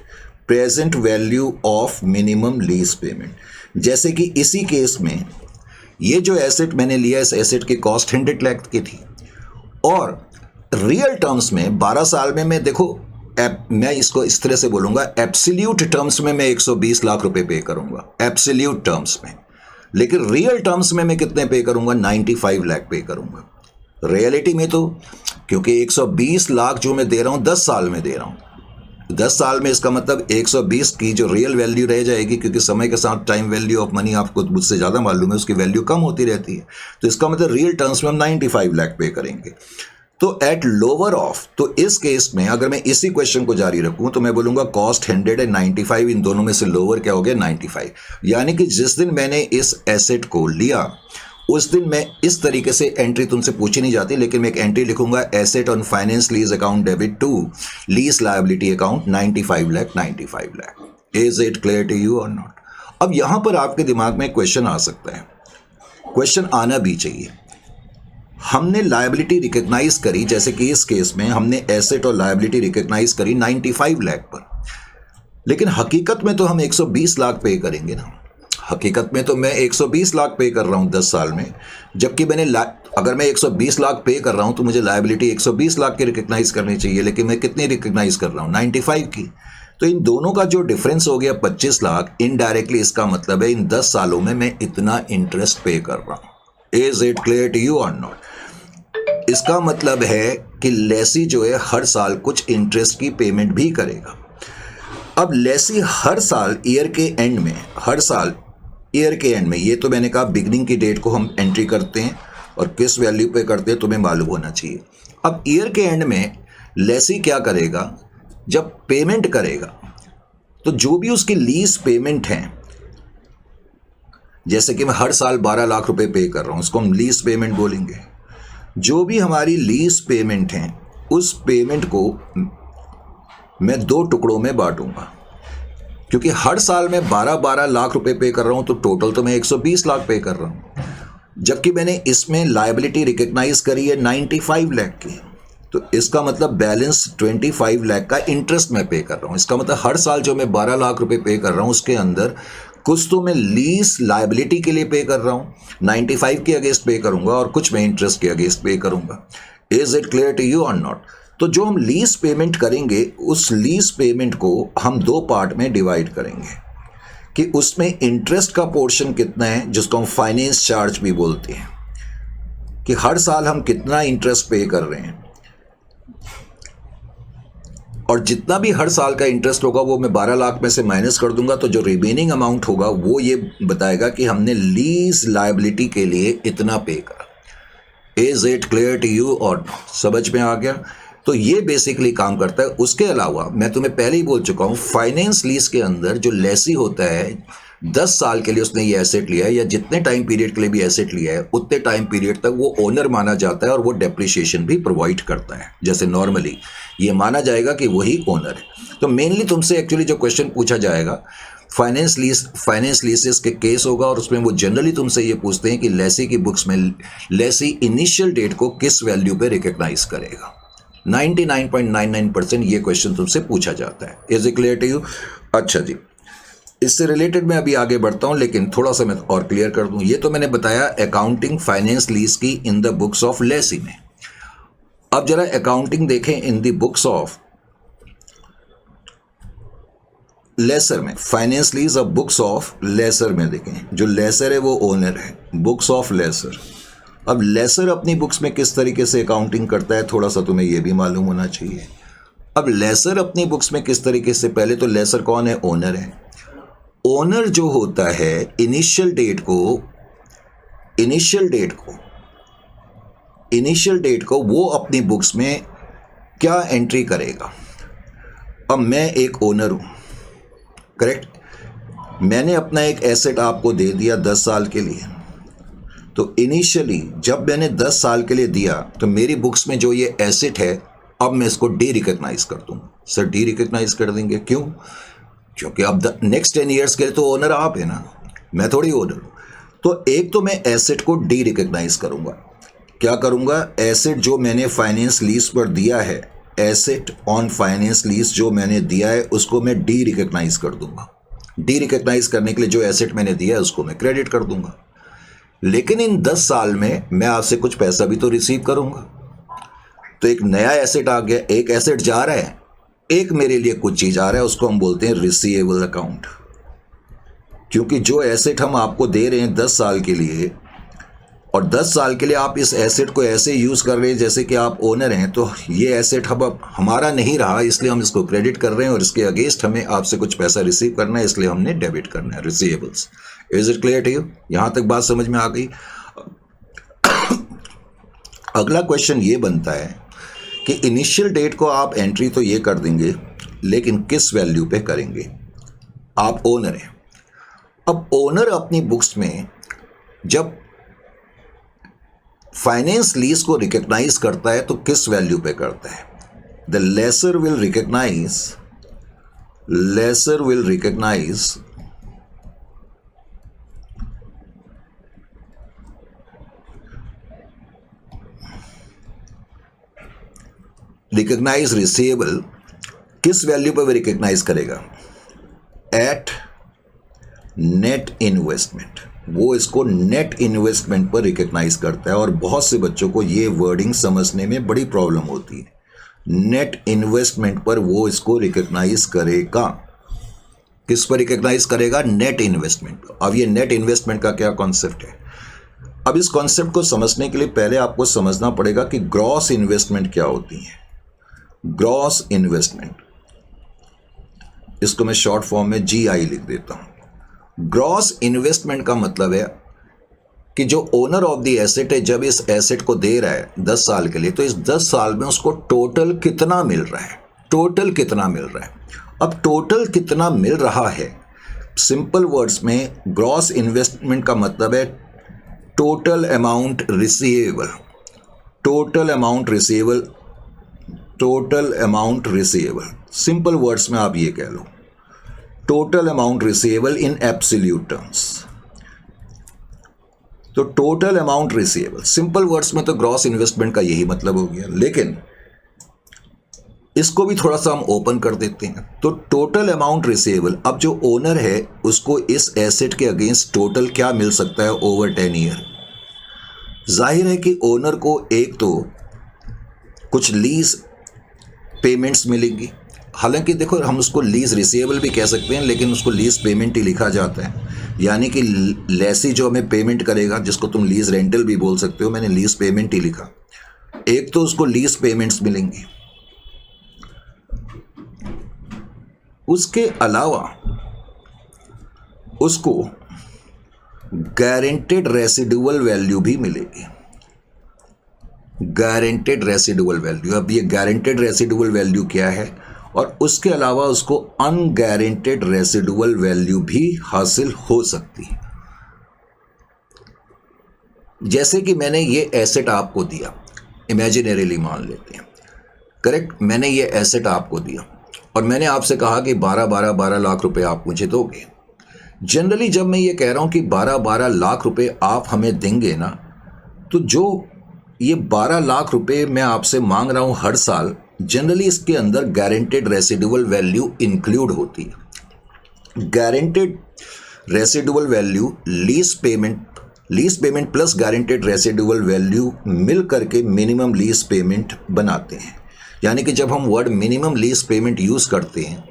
present value of minimum lease payment. जैसे कि इसी केस में ये जो एसेट मैंने लिया, इस एसेट की कॉस्ट 100 लाख की थी और रियल टर्म्स में 12 साल में मैं देखो मैं इसको इस तरह से बोलूँगा, एब्सोल्यूट टर्म्स में मैं 120 लाख रुपए पे करूँगा एब्सोल्यूट टर्म्स में, लेकिन रियल टर्म्स में मैं कितने पे करूँगा? 95 लाख पे करूँगा। रियलिटी में तो क्योंकि 120 लाख जो मैं दे रहा हूँ 10 साल में दे रहा हूँ, 10 साल में इसका मतलब 120 की जो रियल वैल्यू रह जाएगी, क्योंकि समय के साथ टाइम वैल्यू ऑफ मनी आपको मुझसे ज़्यादा मालूम है, उसकी वैल्यू कम होती रहती है। तो इसका मतलब रियल टर्म्स में हम 95 लाख पे करेंगे। तो एट लोअर ऑफ, तो इस केस में अगर मैं इसी क्वेश्चन को जारी रखूं तो मैं बोलूँगा कॉस्ट 100 है, 95, इन दोनों में से लोअर क्या हो गया? 95। यानी कि जिस दिन मैंने इस एसेट को लिया उस दिन मैं इस तरीके से एंट्री तुमसे पूछी नहीं जाती, लेकिन मैं एक एंट्री लिखूंगा, asset on finance lease account debit to lease liability account 95 lakh. Is it clear to you और नॉट? अब यहां पर आपके दिमाग में क्वेश्चन आ सकता है, क्वेश्चन आना भी चाहिए। हमने लायबिलिटी रिकग्नाइज करी, जैसे कि इस केस में हमने एसेट और लायबिलिटी रिकग्नाइज करी 95 लाख पर, लेकिन हकीकत में तो हम 120 लाख पे करेंगे ना। हकीकत में तो मैं 120 लाख पे कर रहा हूँ 10 साल में, जबकि मैंने अगर मैं 120 लाख पे कर रहा हूँ तो मुझे लायबिलिटी 120 लाख की रिकग्नाइज करनी चाहिए, लेकिन मैं कितनी रिकग्नाइज कर रहा हूँ? 95 की। तो इन दोनों का जो डिफरेंस हो गया 25 लाख, इनडायरेक्टली इसका मतलब है इन 10 सालों में मैं इतना इंटरेस्ट पे कर रहा हूँ। Is it clear to you और नॉट? इसका मतलब है कि लेसी जो है हर साल कुछ इंटरेस्ट की पेमेंट भी करेगा। अब लेसी हर साल ईयर के एंड में, हर साल ईयर के एंड में, ये तो मैंने कहा बिगनिंग की डेट को हम एंट्री करते हैं और किस वैल्यू पे करते हैं तुम्हें मालूम होना चाहिए। अब ईयर के एंड में लेसी क्या करेगा, जब पेमेंट करेगा तो जो भी उसकी लीज पेमेंट है, जैसे कि मैं हर साल 12 लाख रुपए पे कर रहा हूं, उसको हम लीज पेमेंट बोलेंगे। जो भी हमारी लीज पेमेंट है उस पेमेंट को मैं 2 टुकड़ों में बांटूंगा, क्योंकि हर साल मैं 12-12 लाख रुपए पे कर रहा हूं तो टोटल तो मैं 120 लाख पे कर रहा हूं, जबकि मैंने इसमें लायबिलिटी रिकग्नाइज करी है 95 लाख की। तो इसका मतलब बैलेंस 25 लाख का इंटरेस्ट मैं पे कर रहा हूं। इसका मतलब हर साल जो मैं 12 लाख रुपए पे कर रहा हूं उसके अंदर कुछ तो मैं लीज लायबिलिटी के लिए पे कर रहा हूं, 95 के अगेंस्ट पे करूंगा, और कुछ मैं इंटरेस्ट के अगेंस्ट पे करूंगा। Is it clear to you और नॉट? तो जो हम लीज पेमेंट करेंगे उस लीज पेमेंट को हम 2 पार्ट में डिवाइड करेंगे कि उसमें इंटरेस्ट का पोर्शन कितना है, जिसको हम फाइनेंस चार्ज भी बोलते हैं, कि हर साल हम कितना इंटरेस्ट पे कर रहे हैं, और जितना भी हर साल का इंटरेस्ट होगा वो मैं 12 लाख में से माइनस कर दूंगा, तो जो रिमेनिंग अमाउंट होगा वो ये बताएगा कि हमने लीज लायबिलिटी के लिए इतना पे करा। Is it clear to you और नॉट? समझ में आ गया? तो ये बेसिकली काम करता है। उसके अलावा मैं तुम्हें पहले ही बोल चुका हूं, फाइनेंस लीज के अंदर जो लेसी होता है 10 साल के लिए उसने ये एसेट लिया है, या जितने टाइम पीरियड के लिए भी एसेट लिया है उतने टाइम पीरियड तक वो ओनर माना जाता है और वो डेप्रिसिएशन भी प्रोवाइड करता है। जैसे नॉर्मली ये माना जाएगा कि वही ओनर है। तो मेनली तुमसे एक्चुअली जो क्वेश्चन पूछा जाएगा फाइनेंस लीसेस के केस होगा, और उसमें वो जनरली तुमसे ये पूछते हैं कि लेसी की बुक्स में लेसी इनिशियल डेट को किस वैल्यू पे रिकग्नाइज करेगा। 99.99% ये क्वेश्चन तुमसे पूछा जाता है। Is it clear to you? अच्छा जी, इससे रिलेटेड मैं अभी आगे बढ़ता हूं, लेकिन थोड़ा सा मैं और क्लियर कर दूं। ये तो मैंने बताया अकाउंटिंग फाइनेंस लीज की in the books of lessee में। अब जरा अकाउंटिंग देखें in the books of lessor में। फाइनेंस लीज अब बुक्स ऑफ लेसर में देखें, जो लेसर है वो ओनर है, बुक्स ऑफ लेसर। अब लेसर अपनी बुक्स में किस तरीके से अकाउंटिंग करता है थोड़ा सा तुम्हें यह भी मालूम होना चाहिए। अब लेसर अपनी बुक्स में किस तरीके से, पहले तो लेसर कौन है? ओनर है। ओनर जो होता है इनिशियल डेट को वो अपनी बुक्स में क्या एंट्री करेगा। अब मैं एक ओनर हूं, करेक्ट? मैंने अपना एक एसेट आपको दे दिया 10 साल के लिए, तो इनिशियली जब मैंने 10 साल के लिए दिया तो मेरी बुक्स में जो ये एसेट है अब मैं इसको डी रिकग्नाइज कर दूंगा। सर डी रिकग्नाइज कर देंगे, क्यों? क्योंकि अब नेक्स्ट 10 ईयर्स के लिए तो ओनर आप है ना, मैं थोड़ी ओनर हूं। तो एक तो मैं एसेट को डी रिकग्नाइज करूंगा। क्या करूंगा? एसेट जो मैंने फाइनेंस लीज पर दिया है, एसेट ऑन फाइनेंस लीज जो मैंने दिया है उसको मैं डी रिकग्नाइज कर दूंगा। डी रिकग्नाइज करने के लिए जो एसेट मैंने दिया है उसको मैं क्रेडिट कर दूंगा। लेकिन इन 10 साल में मैं आपसे कुछ पैसा भी तो रिसीव करूंगा। तो एक नया एसेट आ गया, एक एसेट जा रहा है, एक मेरे लिए कुछ चीज आ रहा है, उसको हम बोलते हैं रिसीवेबल अकाउंट। क्योंकि जो एसेट हम आपको दे रहे हैं 10 साल के लिए, और 10 साल के लिए आप इस एसेट को ऐसे यूज कर रहे हैं जैसे कि आप ओनर हैं, तो ये एसेट अब हमारा नहीं रहा, इसलिए हम इसको क्रेडिट कर रहे हैं, और इसके अगेंस्ट हमें आपसे कुछ पैसा रिसीव करना है, इसलिए हमने डेबिट करना है, receivables. Is it clear to you? यहां तक बात समझ में आ गई? अगला क्वेश्चन ये बनता है कि इनिशियल डेट को आप एंट्री तो ये कर देंगे, लेकिन किस वैल्यू पे करेंगे? आप ओनर हैं। अब ओनर अपनी बुक्स में जब फाइनेंस लीज को रिकग्नाइज करता है तो किस वैल्यू पे करता है? The lessor will recognise receivable किस वैल्यू पर रिकग्नाइज करेगा? At net investment. वो इसको नेट इन्वेस्टमेंट पर रिकग्नाइज करता है, और बहुत से बच्चों को ये वर्डिंग समझने में बड़ी प्रॉब्लम होती है। नेट इन्वेस्टमेंट पर वो इसको रिकग्नाइज करेगा। किस पर रिकग्नाइज करेगा? Net investment. अब ये नेट इन्वेस्टमेंट का क्या कॉन्सेप्ट है? अब इस कॉन्सेप्ट को समझने के लिए पहले आपको समझना पड़ेगा कि ग्रॉस इन्वेस्टमेंट क्या होती है। ग्रॉस इन्वेस्टमेंट, इसको मैं शॉर्ट फॉर्म में GI लिख देता हूं। ग्रॉस इन्वेस्टमेंट का मतलब है कि जो ओनर ऑफ द एसेट है, जब इस एसेट को दे रहा है 10 साल के लिए, तो इस 10 साल में उसको टोटल कितना मिल रहा है, टोटल कितना मिल रहा है। अब टोटल कितना मिल रहा है, सिंपल वर्ड्स में ग्रॉस इन्वेस्टमेंट का मतलब है total amount receivable, total amount receivable, total amount receivable. Simple words में आप ये कह लो, total amount receivable in absolute terms. तो total amount receivable, simple words में तो ग्रॉस इन्वेस्टमेंट का यही मतलब हो गया, लेकिन इसको भी थोड़ा सा हम ओपन कर देते हैं। तो टोटल अमाउंट रिसीवेबल, अब जो ओनर है उसको इस एसेट के अगेंस्ट टोटल क्या मिल सकता है ओवर 10 ईयर। जाहिर है कि ओनर को एक तो कुछ लीज पेमेंट्स मिलेंगी, हालांकि देखो हम उसको लीज रिसीवेबल भी कह सकते हैं, लेकिन उसको लीज पेमेंट ही लिखा जाता है, यानी कि लेसी जो हमें पेमेंट करेगा, जिसको तुम लीज रेंटल भी बोल सकते हो, मैंने लीज पेमेंट ही लिखा। एक तो उसको लीज पेमेंट्स मिलेंगी, उसके अलावा उसको गारंटेड रेसिडुअल वैल्यू भी मिलेगी, गारंटेड रेसिडुअल वैल्यू। अब ये गारंटेड रेसिडुअल वैल्यू क्या है, और उसके अलावा उसको अनगारंटेड रेसिडुअल वैल्यू भी हासिल हो सकती है। जैसे कि मैंने ये एसेट आपको दिया, इमेजिनरीली मान लेते हैं, करेक्ट, मैंने ये एसेट आपको दिया और मैंने आपसे कहा कि 12 लाख रुपए आप मुझे दोगे। जनरली जब मैं ये कह रहा हूं कि 12 लाख रुपए आप हमें देंगे ना, तो जो ये 12 लाख रुपए मैं आपसे मांग रहा हूं हर साल, जनरली इसके अंदर गारंटेड रेसिडुअल वैल्यू इंक्लूड होती है। Guaranteed residual value lease payment plus guaranteed residual value मिल करके मिनिमम लीज पेमेंट बनाते हैं। यानी कि जब हम word minimum lease payment use करते हैं,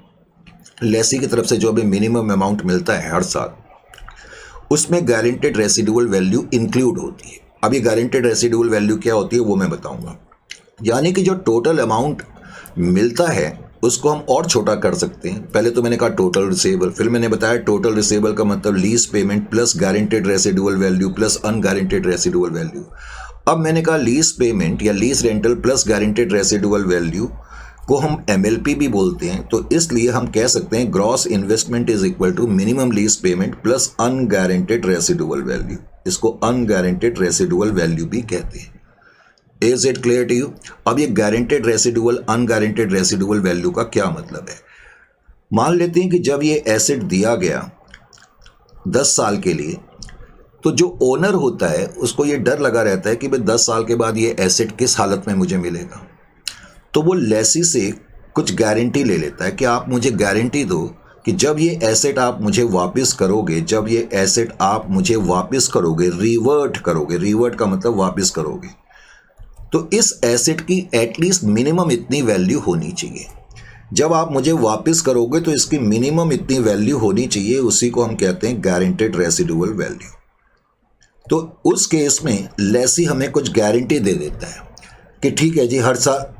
लेसी की तरफ से जो हमें मिनिमम अमाउंट मिलता है हर साल, उसमें गारंटेड रेसिडुअल वैल्यू इंक्लूड होती है। अब ये गारंटेड रेसिडुअल वैल्यू क्या होती है वो मैं बताऊंगा। यानी कि जो टोटल अमाउंट मिलता है उसको हम और छोटा कर सकते हैं। पहले तो मैंने कहा टोटल रिसीवेबल, फिर मैंने बताया टोटल रिसीवेबल का मतलब lease payment plus guaranteed residual value plus unguaranteed residual value. अब मैंने कहा लीज पेमेंट या lease rental plus guaranteed residual value को हम MLP भी बोलते हैं, तो इसलिए हम कह सकते हैं gross investment is equal to minimum lease payment plus unguaranteed residual value. इसको अनगारंटेड रेसिडुअल वैल्यू भी कहते हैं। Is it clear to you? अब ये guaranteed residual unguaranteed residual value का क्या मतलब है। मान लेते हैं कि जब ये एसेट दिया गया 10 साल के लिए, तो जो ओनर होता है उसको ये डर लगा रहता है कि भाई 10 साल के बाद ये एसेट किस हालत में मुझे मिलेगा। तो वो लेसी से कुछ गारंटी ले लेता है कि आप मुझे गारंटी दो कि जब ये एसेट आप मुझे वापस करोगे, जब ये एसेट आप मुझे वापस करोगे, रिवर्ट करोगे, रिवर्ट का मतलब वापस करोगे, तो इस एसेट की एटलीस्ट मिनिमम इतनी वैल्यू होनी चाहिए। जब आप मुझे वापस करोगे तो इसकी मिनिमम इतनी वैल्यू होनी चाहिए, उसी को हम कहते हैं गारंटेड रेसिडुअल वैल्यू। तो उस केस में लेसी हमें कुछ गारंटी दे देता है कि ठीक है जी, हर साल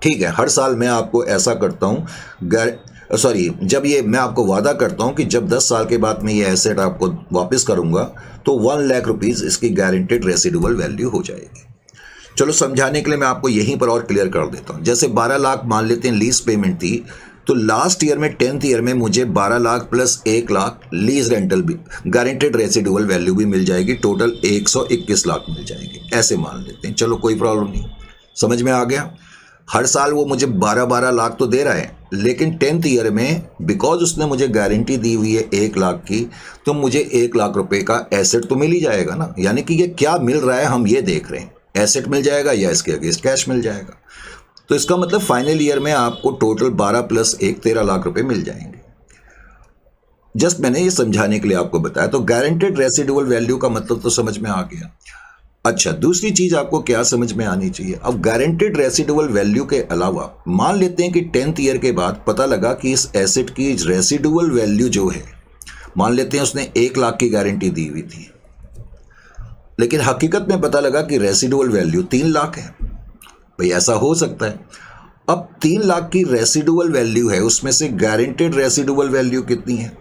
ठीक है, हर साल मैं आपको ऐसा करता हूँ, जब ये मैं आपको वादा करता हूँ कि जब 10 साल के बाद मैं ये एसेट आपको वापस करूँगा तो 1 लाख रुपीज़ इसकी गारंटेड रेसिडुअल वैल्यू हो जाएगी। चलो समझाने के लिए मैं आपको यहीं पर और क्लियर कर देता हूँ। जैसे 12 लाख मान लेते हैं लीज पेमेंट थी, तो लास्ट ईयर में 10th ईयर में मुझे 12 lakh plus 1 lakh lease rental भी गारंटेड रेसिडुअल वैल्यू भी मिल जाएगी, टोटल 121 लाख मिल जाएगी। ऐसे मान लेते हैं, चलो कोई प्रॉब्लम नहीं, समझ में आ गया। हर साल वो मुझे 12 लाख तो दे रहा है, लेकिन 10th ईयर में बिकॉज उसने मुझे गारंटी दी हुई है 1 लाख की, तो मुझे 1 लाख रुपए का एसेट तो मिल ही जाएगा ना। यानी कि ये क्या मिल रहा है हम ये देख रहे हैं, एसेट मिल जाएगा या इसके अगेंस्ट कैश मिल जाएगा। तो इसका मतलब फाइनल ईयर में आपको टोटल 12 प्लस 1 13 लाख रुपए मिल जाएंगे। जस्ट मैंने ये समझाने के लिए आपको बताया। तो गारंटेड रेसिडुअल वैल्यू का मतलब तो समझ में आ गया। अच्छा, दूसरी चीज आपको क्या समझ में आनी चाहिए। अब गारंटेड रेसिडुअल वैल्यू के अलावा मान लेते हैं कि 10th ईयर के बाद पता लगा कि इस एसेट की रेसिडुअल वैल्यू जो है, मान लेते हैं उसने 1 लाख की गारंटी दी हुई थी, लेकिन हकीकत में पता लगा कि रेसिडुअल वैल्यू 3 लाख है। भाई ऐसा हो सकता है। अब 3 लाख की रेसिडुअल वैल्यू है, उसमें से गारंटेड रेसिडुअल वैल्यू कितनी है?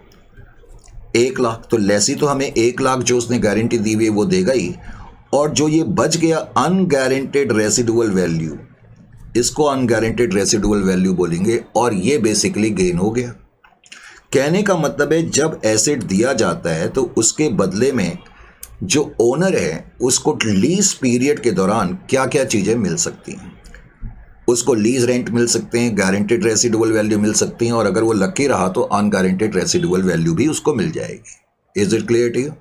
1 लाख। तो लेसी तो हमें 1 लाख जो उसने गारंटी दी हुई है वो देगा ही, और जो ये बच गया अनगारंटेड रेसिडुअल वैल्यू, इसको अनगारंटेड रेसिडुअल वैल्यू बोलेंगे, और ये बेसिकली गेन हो गया। कहने का मतलब है जब एसेट दिया जाता है तो उसके बदले में जो ओनर है उसको लीज पीरियड के दौरान क्या क्या चीज़ें मिल सकती हैं। उसको लीज रेंट मिल सकते हैं, गारंटेड रेसिडुअल वैल्यू मिल सकती हैं, और अगर वो लकी रहा तो अनगारंटेड रेसिडुअल वैल्यू भी उसको मिल जाएगी। Is it clear to you?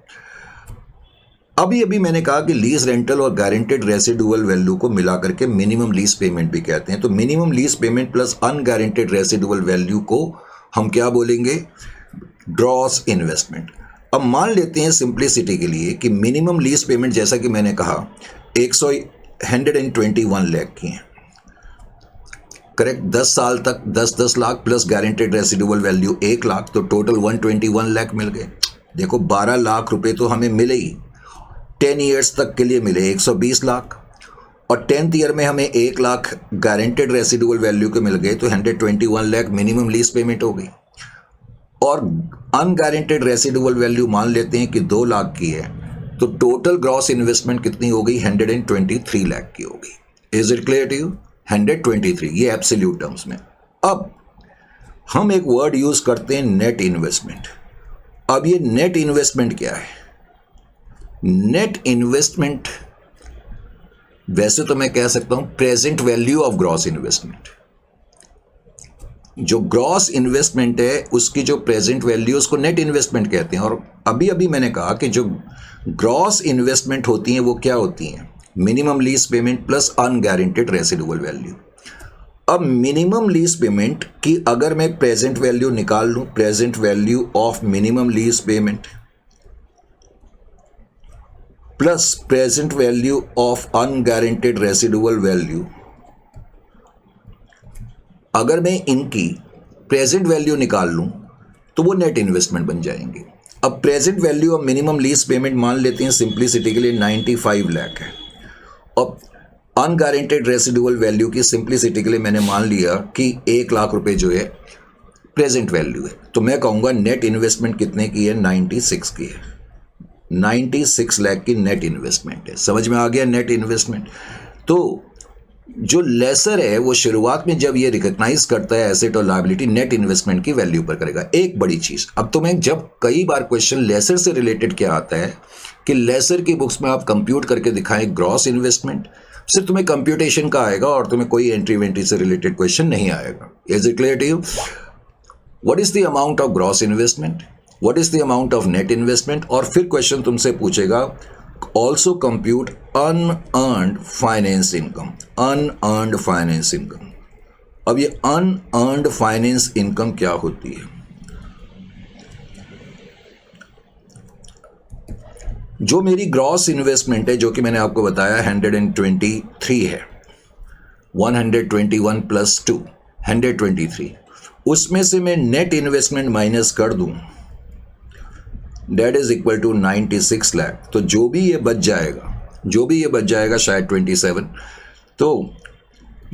अभी मैंने कहा कि लीज रेंटल और गारंटेड रेसिडुअल वैल्यू को मिला करके मिनिमम लीज पेमेंट भी कहते हैं। तो minimum lease payment plus unguaranteed residual value को हम क्या बोलेंगे? Gross investment. अब मान लेते हैं सिंप्लिसिटी के लिए कि मिनिमम लीज पेमेंट जैसा कि मैंने कहा 121 लाख की है, करेक्ट। 10 साल तक 10 lakh plus guaranteed residual value 1 lakh, तो टोटल 121 लाख मिल गए। देखो 12 लाख रुपए तो हमें मिले ही, 10 ईयर्स तक के लिए मिले 120 लाख, और 10th ईयर में हमें 1 लाख गारंटेड रेसिडुअल वैल्यू के मिल गए, तो 121 लाख मिनिमम लीज पेमेंट हो गई। और अनगारंटेड रेसिडुअल वैल्यू मान लेते हैं कि 2 लाख की है, तो टोटल ग्रॉस इन्वेस्टमेंट कितनी हो गई? 123 लाख की हो गई। Is it clear to you? 123, ये एब्सोल्यूट टर्म्स में। अब हम एक वर्ड यूज करते हैं नेट इन्वेस्टमेंट। अब ये नेट इन्वेस्टमेंट क्या है? नेट इन्वेस्टमेंट वैसे तो मैं कह सकता हूं present value of gross investment. जो ग्रॉस इन्वेस्टमेंट है उसकी जो प्रेजेंट वैल्यू, उसको नेट इन्वेस्टमेंट कहते हैं। और अभी मैंने कहा कि जो ग्रॉस इन्वेस्टमेंट होती हैं वो क्या होती हैं? Minimum lease payment plus unguaranteed residual value. अब मिनिमम लीज पेमेंट की अगर मैं प्रेजेंट वैल्यू निकाल लूं, present value of minimum lease payment plus present value of unguaranteed residual value, अगर मैं इनकी प्रेजेंट वैल्यू निकाल लूं तो वो नेट इन्वेस्टमेंट बन जाएंगे। अब present value of minimum lease payment मान लेते हैं सिंप्लिसिटी के लिए 95 लाख है, और अनगारंटेड रेसिडुअल वैल्यू की सिंप्लिसिटी के लिए मैंने मान लिया कि 1 लाख रुपए जो है प्रेजेंट वैल्यू है, तो मैं कहूँगा नेट इन्वेस्टमेंट कितने की है? 96 की है। 96 लाख की नेट इन्वेस्टमेंट है। समझ में आ गया नेट इन्वेस्टमेंट? तो जो लेसर है वो शुरुआत में जब ये रिकॉग्नाइज करता है एसेट और लायबिलिटी, नेट इन्वेस्टमेंट की वैल्यू पर करेगा। एक बड़ी चीज, अब तो मैं जब कई बार क्वेश्चन लेसर से रिलेटेड क्या आता है कि लेसर की बुक्स में आप कंप्यूट करके दिखाएं ग्रॉस इन्वेस्टमेंट, सिर्फ तुम्हें कंप्यूटेशन का आएगा और तुम्हें कोई एंट्री वेंट्री से रिलेटेड क्वेश्चन नहीं आएगा। Is it clear to you? What is the amount of gross investment, what is the amount of net investment, और फिर क्वेश्चन तुमसे पूछेगा also compute unearned finance income, unearned finance income। अब ये unearned finance income क्या होती है? जो मेरी ग्रॉस इन्वेस्टमेंट है, जो कि मैंने आपको बताया 123 है, 121 प्लस 2 123, उसमें से मैं नेट इन्वेस्टमेंट माइनस कर दूं, that is equal to 96 lakh. तो जो भी ये बच जाएगा शायद 27, तो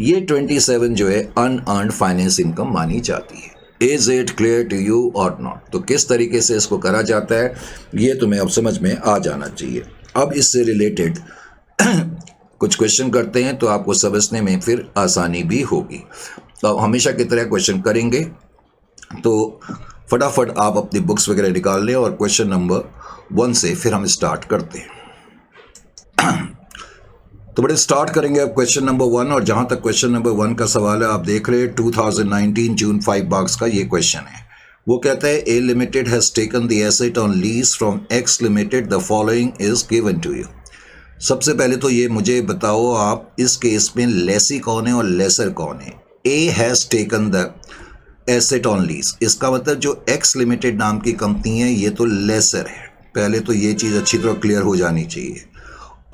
ये 27 जो है अनअर्न्ड फाइनेंस इनकम मानी जाती है। Is it clear to you और नॉट? तो किस तरीके से इसको करा जाता है ये तुम्हें अब समझ में आ जाना चाहिए। अब इससे रिलेटेड कुछ क्वेश्चन करते हैं तो आपको समझने में फिर आसानी भी होगी। तो हमेशा की तरह क्वेश्चन करेंगे, तो फटाफट आप अपनी बुक्स वगैरह निकाल लें और क्वेश्चन नंबर 1 से फिर हम स्टार्ट करते हैं। तो बड़े स्टार्ट करेंगे अब क्वेश्चन नंबर 1, और जहां तक क्वेश्चन नंबर 1 का सवाल है, आप देख रहे हैं 2019 जून 5 मार्क्स का ये क्वेश्चन है। वो कहता है A limited has taken the asset on lease from X limited, the following is given to you. सबसे पहले तो ये मुझे बताओ आप इस केस में लेसी कौन है और लेसर कौन है? A has taken the asset on lease, इसका मतलब जो एक्स लिमिटेड नाम की कंपनी है ये तो लेसर है। पहले तो ये चीज़ अच्छी तरह क्लियर हो जानी चाहिए।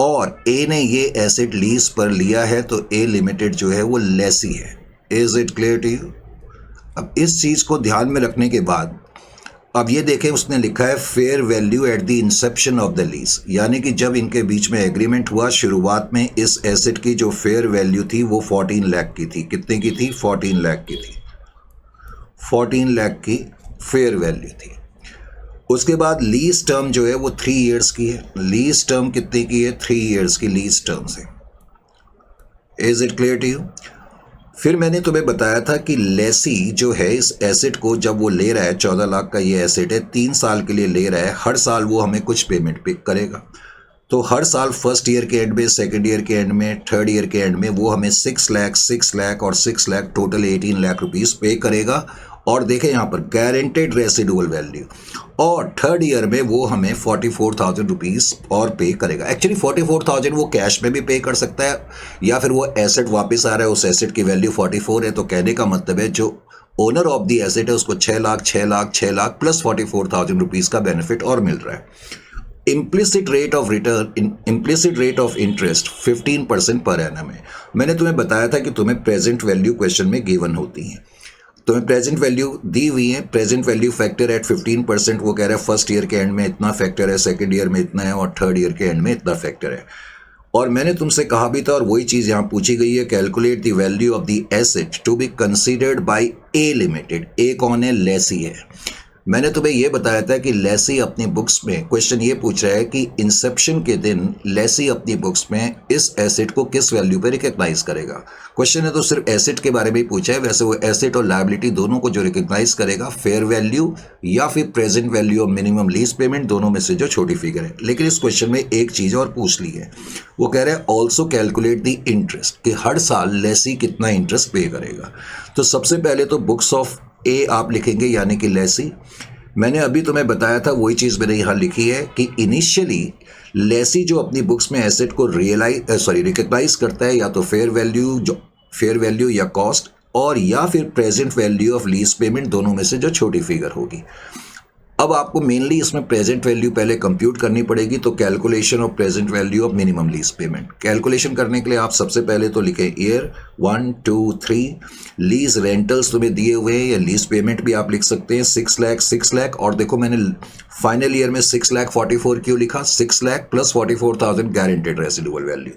और ए ने ये एसेट लीज पर लिया है तो ए लिमिटेड जो है वो लेसी है। Is it clear to you? अब इस चीज़ को ध्यान में रखने के बाद अब ये देखें, उसने लिखा है fair value eight the inception of the lease, यानी कि जब इनके बीच में एग्रीमेंट हुआ शुरुआत में इस एसेट की जो फेयर वैल्यू थी वो 14 लाख की थी। कितने की थी? 14 लाख की थी। 14 लाख की फेयर वैल्यू थी। उसके बाद लीज टर्म जो है वो 3 इयर्स की है। लीज टर्म कितने की है? 3 इयर्स की लीज टर्म है। Is it clear to you? फिर मैंने तुम्हें बताया था कि लेसी जो है इस एसेट को जब वो ले रहा है, 14 लाख का ये एसेट है, 3 साल के लिए ले रहा है, हर साल वो हमें कुछ पेमेंट पे करेगा। तो हर साल फर्स्ट ईयर के एंड में, सेकंड ईयर के एंड में, थर्ड ईयर के एंड में वो हमें 6 लाख, 6 लाख और 6 लाख, टोटल 18 लाख रुपीस पे करेगा। और देखें यहाँ पर गारंटेड रेसिडुअल वैल्यू, और थर्ड ईयर में वो हमें 44,000 रुपीज़ और पे करेगा। एक्चुअली 44,000 वो कैश में भी पे कर सकता है, या फिर वो एसेट वापस आ रहा है, उस एसेट की वैल्यू 44 है, तो कहने का मतलब है जो ओनर ऑफ द एसेट है उसको 6 लाख, 6 लाख, 6 लाख प्लस 44,000 रुपीज़ का बेनिफिट और मिल रहा है। Implicit rate of return, implicit rate of interest 15% per annum है। मैंने तुम्हें बताया था कि तुम्हें प्रेजेंट वैल्यू क्वेश्चन में गिवन होती हैं। तुम्हें प्रेजेंट वैल्यू दी हुई है, प्रेजेंट वैल्यू फैक्टर एट 15%। वो कह रहा है फर्स्ट ईयर के एंड में इतना फैक्टर है, सेकंड ईयर में इतना है और थर्ड ईयर के एंड में इतना फैक्टर है। और मैंने तुमसे कहा भी था, और वही चीज़ यहाँ पूछी गई है, calculate the value of the asset to be considered by A limited. A कौन है? लेसी है। मैंने तुम्हें ये बताया था कि लेसी अपनी बुक्स में, क्वेश्चन ये पूछ रहा है कि इंसेप्शन के दिन लेसी अपनी बुक्स में इस एसेट को किस वैल्यू पे रिकग्नाइज करेगा। क्वेश्चन है तो सिर्फ एसेट के बारे में ही पूछा है, वैसे वो एसेट और लायबिलिटी दोनों को जो रिकग्नाइज करेगा, फेयर वैल्यू या फिर present value of minimum lease payment, दोनों में से जो छोटी फिगर है। लेकिन इस क्वेश्चन में एक चीज़ और पूछ ली है, वो कह रहा है ऑल्सो कैलकुलेट द इंटरेस्ट, कि हर साल लेसी कितना इंटरेस्ट पे करेगा। तो सबसे पहले तो बुक्स ऑफ ए आप लिखेंगे, यानी कि लेसी। मैंने अभी तुम्हें बताया था, वही चीज़ मैंने यहाँ लिखी है कि इनिशियली लेसी जो अपनी बुक्स में एसेट को रिकग्नाइज करता है, या तो फेयर वैल्यू या कॉस्ट, और या फिर present value of lease payment, दोनों में से जो छोटी फिगर होगी। अब आपको मेनली इसमें प्रेजेंट वैल्यू पहले कंप्यूट करनी पड़ेगी, तो calculation of present value of minimum lease payment. Calculation करने के लिए आप सबसे पहले तो लिखें ईयर 1, 2, 3, लीज रेंटल्स तुम्हें दिए हुए हैं, या लीज पेमेंट भी आप लिख सकते हैं 6 लाख, 6 लाख। और देखो मैंने फाइनल ईयर में 6 लाख 44 क्यों लिखा? 6 lakh plus 44,000 guaranteed residual value.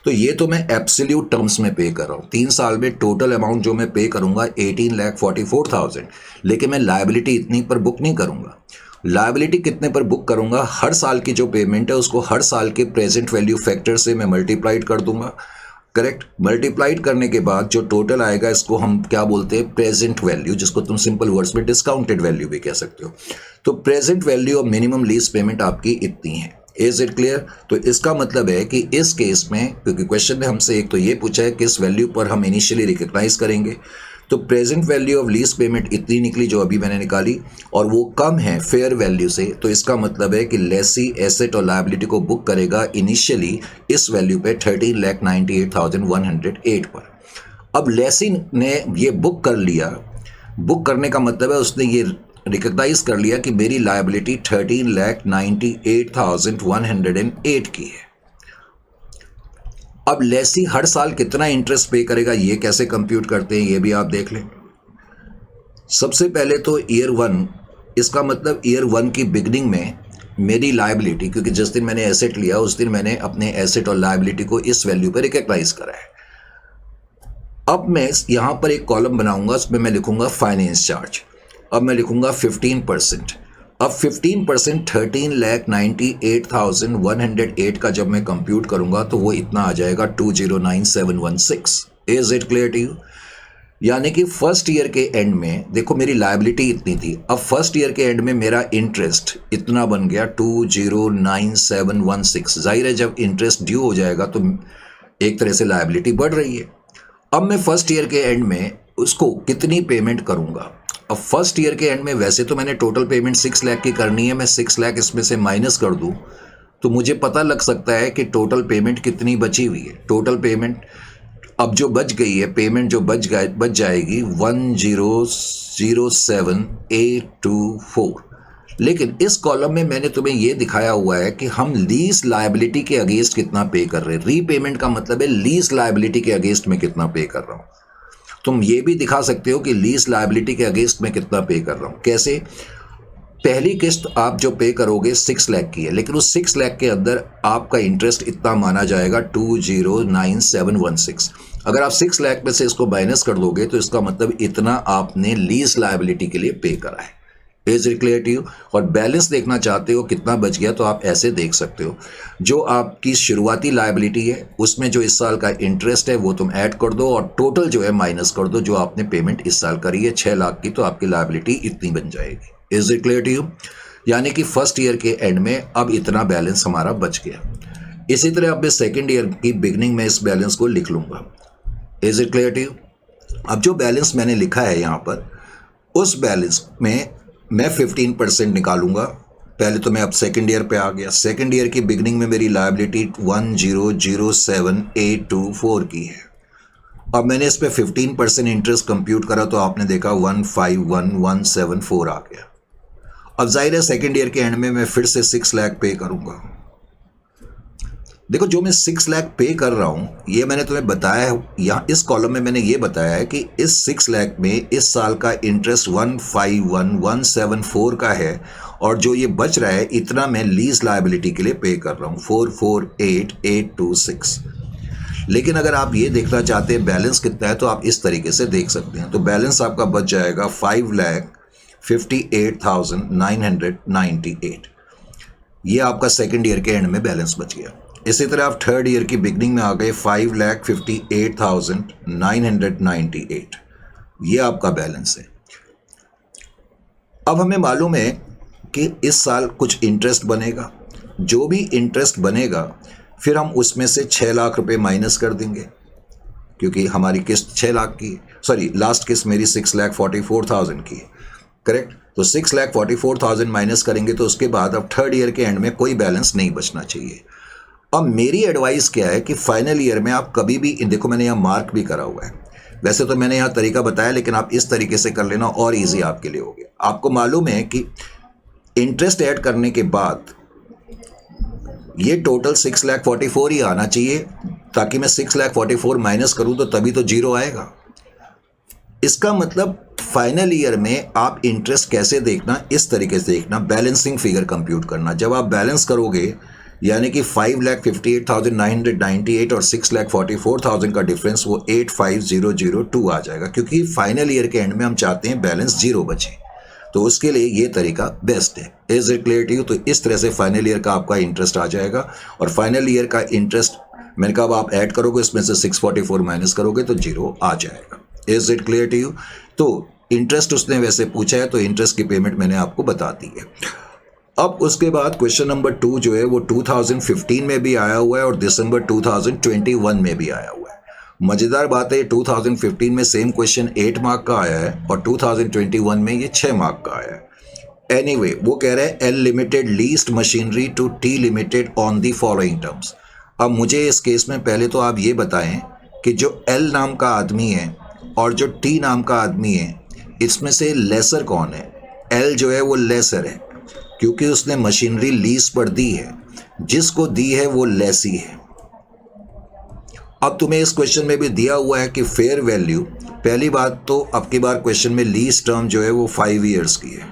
तो ये तो मैं एब्सोल्यूट टर्म्स में पे कर रहा हूँ। 3 साल में टोटल अमाउंट जो मैं पे करूंगा 18 लाख 44,000, लेकिन मैं लायबिलिटी इतनी पर बुक नहीं करूंगा। लायबिलिटी कितने पर बुक करूंगा? हर साल की जो पेमेंट है उसको हर साल के प्रेजेंट वैल्यू फैक्टर से मैं मल्टीप्लाइड कर दूंगा। करेक्ट? मल्टीप्लाइड करने के बाद जो टोटल आएगा, इसको हम क्या बोलते हैं? प्रेजेंट वैल्यू, जिसको तुम सिंपल वर्ड्स में डिस्काउंटेड वैल्यू भी कह सकते हो। तो present value of minimum lease payment आपकी इतनी है। Is it clear? तो इसका मतलब है कि इस केस में, क्योंकि क्वेश्चन ने हमसे एक तो ये पूछा है किस वैल्यू पर हम इनिशियली रिकग्नाइज करेंगे, तो present value of lease payment इतनी निकली जो अभी मैंने निकाली, और वो कम है फेयर वैल्यू से। तो इसका मतलब है कि लेसी एसेट और लायबिलिटी को बुक करेगा इनिशियली इस वैल्यू पे 13,98,108 पर। अब लेसी ने ये बुक कर लिया। बुक करने का मतलब है उसने ये रिकग्नाइज कर लिया कि मेरी लायबिलिटी 13,98,108 की है। अब लेसी हर साल कितना इंटरेस्ट पे करेगा, ये कैसे कंप्यूट करते हैं ये भी आप देख लें। सबसे पहले तो ईयर 1, इसका मतलब ईयर 1 की बिगनिंग में मेरी लायबिलिटी, क्योंकि जिस दिन मैंने एसेट लिया उस दिन मैंने अपने एसेट और लायबिलिटी को इस वैल्यू पे रिकग्नाइज करा है। अब मैं यहाँ पर एक कॉलम बनाऊंगा, उसमें मैं लिखूंगा फाइनेंस चार्ज। अब मैं लिखूंगा 15%। अब 15% 13,98,108 का जब मैं कंप्यूट करूंगा तो वो इतना आ जाएगा 209,716। Is it clear to you? यानी कि फर्स्ट ईयर के एंड में देखो मेरी लायबिलिटी इतनी थी, अब फर्स्ट ईयर के एंड में मेरा इंटरेस्ट इतना बन गया 209,716। जाहिर है जब इंटरेस्ट ड्यू हो जाएगा तो एक तरह से लायबिलिटी बढ़ रही है। अब मैं फर्स्ट ईयर के एंड में उसको कितनी पेमेंट करूंगा? अब फर्स्ट ईयर के एंड में वैसे तो मैंने टोटल पेमेंट 6 लाख की करनी है, मैं 6 लाख इसमें से माइनस कर दूं तो मुझे पता लग सकता है कि टोटल पेमेंट कितनी बची हुई है। टोटल पेमेंट अब जो बच गई है, पेमेंट जो बच जाएगी 10,07,824। लेकिन इस कॉलम में मैंने तुम्हें यह दिखाया हुआ है कि हम लीज लायबिलिटी के अगेंस्ट कितना पे कर रहे हैं। रीपेमेंट का मतलब है लीज लायबिलिटी के अगेंस्ट में कितना पे कर रहा हूं। तुम ये भी दिखा सकते हो कि लीज लायबिलिटी के अगेंस्ट में कितना पे कर रहा हूं। कैसे? पहली किस्त आप जो पे करोगे 6 लाख की है, लेकिन उस 6 लाख के अंदर आपका इंटरेस्ट इतना माना जाएगा 209716। अगर आप 6 लाख में से इसको माइनस कर दोगे तो इसका मतलब इतना आपने लीज लायबिलिटी के लिए पे करा है। Is it clear to you? और बैलेंस देखना चाहते हो कितना बच गया, तो आप ऐसे देख सकते हो, जो आपकी शुरुआती लायबिलिटी है उसमें जो इस साल का इंटरेस्ट है वो तुम ऐड कर दो और टोटल जो है माइनस कर दो जो आपने पेमेंट इस साल करी है 6 लाख की, तो आपकी लायबिलिटी इतनी बन जाएगी। Is it clear to you? यानी कि फर्स्ट ईयर के एंड में अब इतना बैलेंस हमारा बच गया। इसी तरह अब मैं सेकेंड ईयर की बिगनिंग में इस बैलेंस को लिख लूँगा। Is it clear to you? अब जो बैलेंस मैंने लिखा है यहाँ पर, उस बैलेंस में मैं 15% निकालूंगा। पहले तो मैं अब सेकेंड ईयर पे आ गया। सेकेंड ईयर की बिगनिंग में मेरी लायबिलिटी 1007824 की है। अब मैंने इस पे 15% इंटरेस्ट कंप्यूट करा तो आपने देखा 151174 आ गया। अब जाहिर है सेकेंड ईयर के एंड में मैं फिर से 6 लाख पे करूंगा। देखो, जो मैं 6 लाख पे कर रहा हूं, ये मैंने तुम्हें बताया है, यहाँ इस कॉलम में मैंने ये बताया है कि इस 6 लाख में इस साल का इंटरेस्ट 151174 का है और जो ये बच रहा है इतना मैं लीज लायबिलिटी के लिए पे कर रहा हूँ 448826। लेकिन अगर आप ये देखना चाहते हैं बैलेंस कितना है तो आप इस तरीके से देख सकते हैं। तो बैलेंस आपका बच जाएगा 5,58,998। ये आपका सेकेंड ईयर के एंड में बैलेंस बच गया। इसी तरह आप थर्ड ईयर की बिगनिंग में आ गए 5,58,998। ये आपका बैलेंस है। अब हमें मालूम है कि इस साल कुछ इंटरेस्ट बनेगा। जो भी इंटरेस्ट बनेगा फिर हम उसमें से 6 लाख रुपए माइनस कर देंगे, क्योंकि हमारी किस्त 6 लाख की, सॉरी लास्ट किस्त मेरी 6,44,000 की है, करेक्ट। तो 6,44,000 माइनस करेंगे तो उसके बाद अब थर्ड ईयर के एंड में कोई बैलेंस नहीं बचना चाहिए। अब मेरी एडवाइस क्या है कि फाइनल ईयर में आप कभी भी, देखो मैंने यहाँ मार्क भी करा हुआ है, वैसे तो मैंने यहाँ तरीका बताया लेकिन आप इस तरीके से कर लेना और इजी आपके लिए हो गया। आपको मालूम है कि इंटरेस्ट ऐड करने के बाद ये टोटल 6,44,000 ही आना चाहिए, ताकि मैं 6,44,000 माइनस करूं तो तभी तो जीरो आएगा। इसका मतलब फाइनल ईयर में आप इंटरेस्ट कैसे देखना, इस तरीके से देखना, बैलेंसिंग फिगर कंप्यूट करना। जब आप बैलेंस करोगे यानी कि 5,58,998 और 6,44,000 का डिफरेंस वो 85,002 आ जाएगा, क्योंकि फाइनल ईयर के एंड में हम चाहते हैं बैलेंस जीरो बचे, तो उसके लिए ये तरीका बेस्ट है। Is it clear to you? तो इस तरह से फाइनल ईयर का आपका इंटरेस्ट आ जाएगा और फाइनल ईयर का इंटरेस्ट मैंने कहा आप ऐड करोगे, इसमें से 644 माइनस करोगे तो जीरो आ जाएगा। Is it clear to you? तो इंटरेस्ट उसने वैसे पूछा है तो इंटरेस्ट की पेमेंट मैंने आपको बता दी है। अब उसके बाद क्वेश्चन नंबर 2 जो है वो 2015 में भी आया हुआ है और दिसंबर 2021 में भी आया हुआ है। मज़ेदार बात है 2015 में सेम क्वेश्चन 8 मार्क का आया है और 2021 में ये 6 मार्क का आया है। एनीवे, वो कह रहा है L Limited leased machinery to T Limited on the following terms. अब मुझे इस केस में पहले तो आप ये बताएं कि जो एल नाम का आदमी है और जो टी नाम का आदमी है, इसमें से लेसर कौन है? एल जो है वो लेसर है, क्योंकि उसने मशीनरी लीज पर दी है, जिसको दी है वो लेसी है। अब तुम्हें इस क्वेश्चन में भी दिया हुआ है कि फेयर वैल्यू, पहली बात तो अब की बार क्वेश्चन में लीज टर्म जो है वो 5 ईयर्स की है,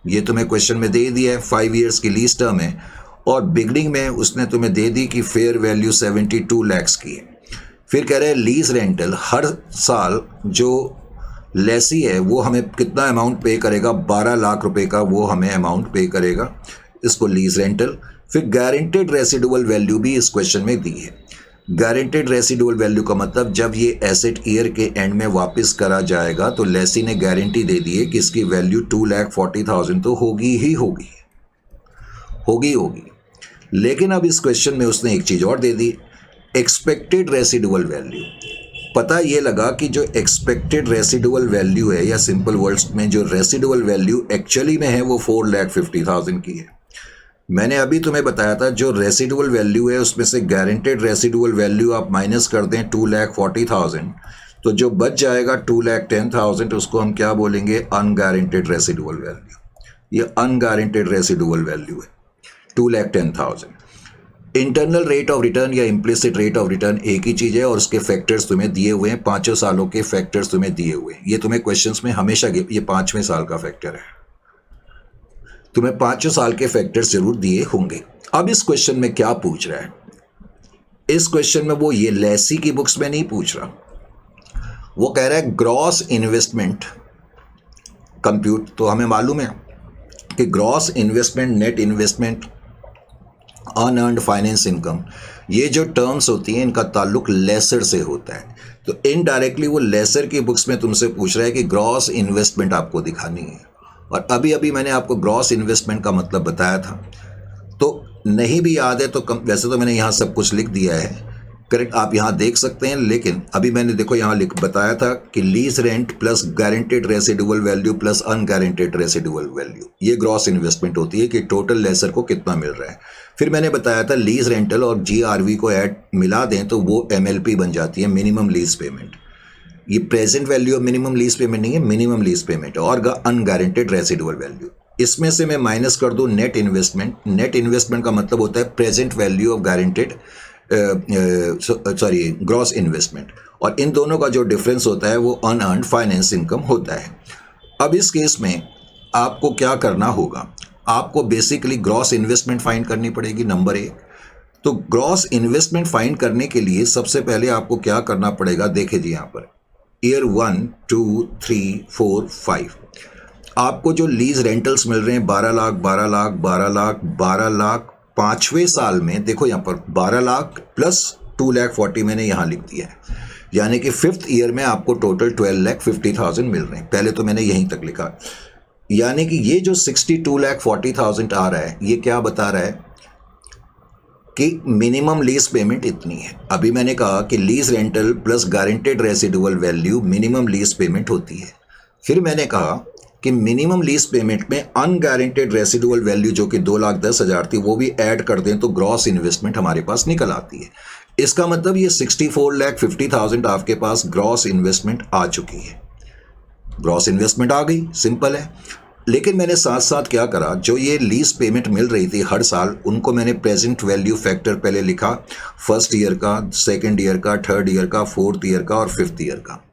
ये तुम्हें क्वेश्चन में दे दिया है 5 ईयर्स की लीज टर्म है। और बिगनिंग में उसने तुम्हें दे दी कि फेयर वैल्यू 72 लाख की है। फिर कह रहे हैं लीज रेंटल, हर साल जो लेसी है वो हमें कितना अमाउंट पे करेगा, 12 लाख रुपए का वो हमें अमाउंट पे करेगा, इसको लीज रेंटल। फिर गारंटेड रेसिडुअल वैल्यू भी इस क्वेश्चन में दी है। गारंटेड रेसिडुअल वैल्यू का मतलब जब ये एसेट ईयर के एंड में वापस करा जाएगा तो लेसी ने गारंटी दे दी है कि इसकी वैल्यू 2,40,000 तो होगी ही होगी। लेकिन अब इस क्वेश्चन में उसने एक चीज़ और दे दी, एक्सपेक्टेड रेसिडुअल वैल्यू। पता ये लगा कि जो एक्सपेक्टेड रेसिडुअल वैल्यू है, या सिंपल वर्ड्स में जो रेसिडुअल वैल्यू एक्चुअली में है वो 4,50,000 की है। मैंने अभी तुम्हें बताया था जो रेसिडुअल वैल्यू है उसमें से गारंटेड रेसिडुअल वैल्यू आप माइनस कर दें 2,40,000, तो जो बच जाएगा 2,10,000 उसको हम क्या बोलेंगे, अनगारंटेड रेसिडुअल वैल्यू। ये अनगारंटेड रेसिडुअल वैल्यू है 2,10,000। इंटरनल रेट ऑफ रिटर्न या इम्प्लिसिट रेट ऑफ रिटर्न एक ही चीज़ है और उसके फैक्टर्स तुम्हें दिए हुए हैं, 5 सालों के फैक्टर्स तुम्हें दिए हुए हैं। ये तुम्हें क्वेश्चंस में हमेशा, ये 5वें साल का फैक्टर है। तुम्हें 5 साल के फैक्टर्स जरूर दिए होंगे। अब इस क्वेश्चन में क्या पूछ रहा है, इस क्वेश्चन में वो ये लेसी की बुक्स में नहीं पूछ रहा, वो कह रहा है ग्रॉस इन्वेस्टमेंट कंप्यूट। तो हमें मालूम है कि gross investment, net investment, unearned finance income, ये जो टर्म्स होती हैं इनका ताल्लुक लेसर से होता है। तो इनडायरेक्टली वो लेसर की बुक्स में तुमसे पूछ रहा है कि ग्रॉस इन्वेस्टमेंट आपको दिखानी है। और अभी अभी मैंने आपको ग्रॉस इन्वेस्टमेंट का मतलब बताया था, तो नहीं भी याद है तो वैसे तो मैंने यहाँ सब कुछ लिख दिया है, करेक्ट, आप यहाँ देख सकते हैं। लेकिन अभी मैंने देखो यहाँ बताया था कि lease rent plus guaranteed residual value plus unguaranteed residual value, ये ग्रॉस इन्वेस्टमेंट होती है कि टोटल लेसर को कितना मिल रहा है। फिर मैंने बताया था लीज रेंटल और जीआरवी को ऐड मिला दें तो वो एमएलपी बन जाती है, मिनिमम लीज पेमेंट। ये present value of minimum lease payment नहीं है, मिनिमम लीज पेमेंट और अनगारंटेड रेसिडुअल वैल्यू। इसमें से मैं माइनस कर दूं नेट इन्वेस्टमेंट। नेट इन्वेस्टमेंट का मतलब होता है present value of guaranteed gross investment, और इन दोनों का जो डिफरेंस होता है वो अनअर्न्ड फाइनेंस इनकम होता है। अब इस केस में आपको क्या करना होगा, आपको बेसिकली ग्रॉस इन्वेस्टमेंट फाइंड करनी पड़ेगी, नंबर 1। तो ग्रॉस इन्वेस्टमेंट फाइंड करने के लिए सबसे पहले आपको क्या करना पड़ेगा, देखिए जी यहाँ पर ईयर 1, 2, 3, 4, 5 आपको जो लीज रेंटल्स मिल रहे हैं 12 लाख 12 लाख 12 लाख 12 लाख, 5वें साल में देखो यहाँ पर 12 लाख प्लस 2,40,000 मैंने यहाँ लिख दिया है, यानी कि 5th ईयर में आपको टोटल 12,50,000 मिल रहे हैं। पहले तो मैंने यहीं तक लिखा, यानी कि ये जो 62,40,000 आ रहा है ये क्या बता रहा है कि मिनिमम लीज पेमेंट इतनी है। अभी मैंने कहा कि lease rental plus guaranteed residual value minimum lease payment होती है। फिर मैंने कहा कि मिनिमम लीज पेमेंट में अनगारंटेड रेसिडुअल वैल्यू जो कि 2,10,000 थी वो भी ऐड कर दें तो ग्रॉस इन्वेस्टमेंट हमारे पास निकल आती है। इसका मतलब ये 64,50,000 आपके पास ग्रॉस इन्वेस्टमेंट आ चुकी है, ग्रॉस इन्वेस्टमेंट आ गई, सिंपल है। लेकिन मैंने साथ साथ क्या करा, जो ये लीज पेमेंट मिल रही थी हर साल उनको मैंने प्रेजेंट वैल्यू फैक्टर पहले लिखा, 1st ईयर का, 2nd ईयर का, 3rd ईयर का, 4th ईयर का और 5th ईयर का।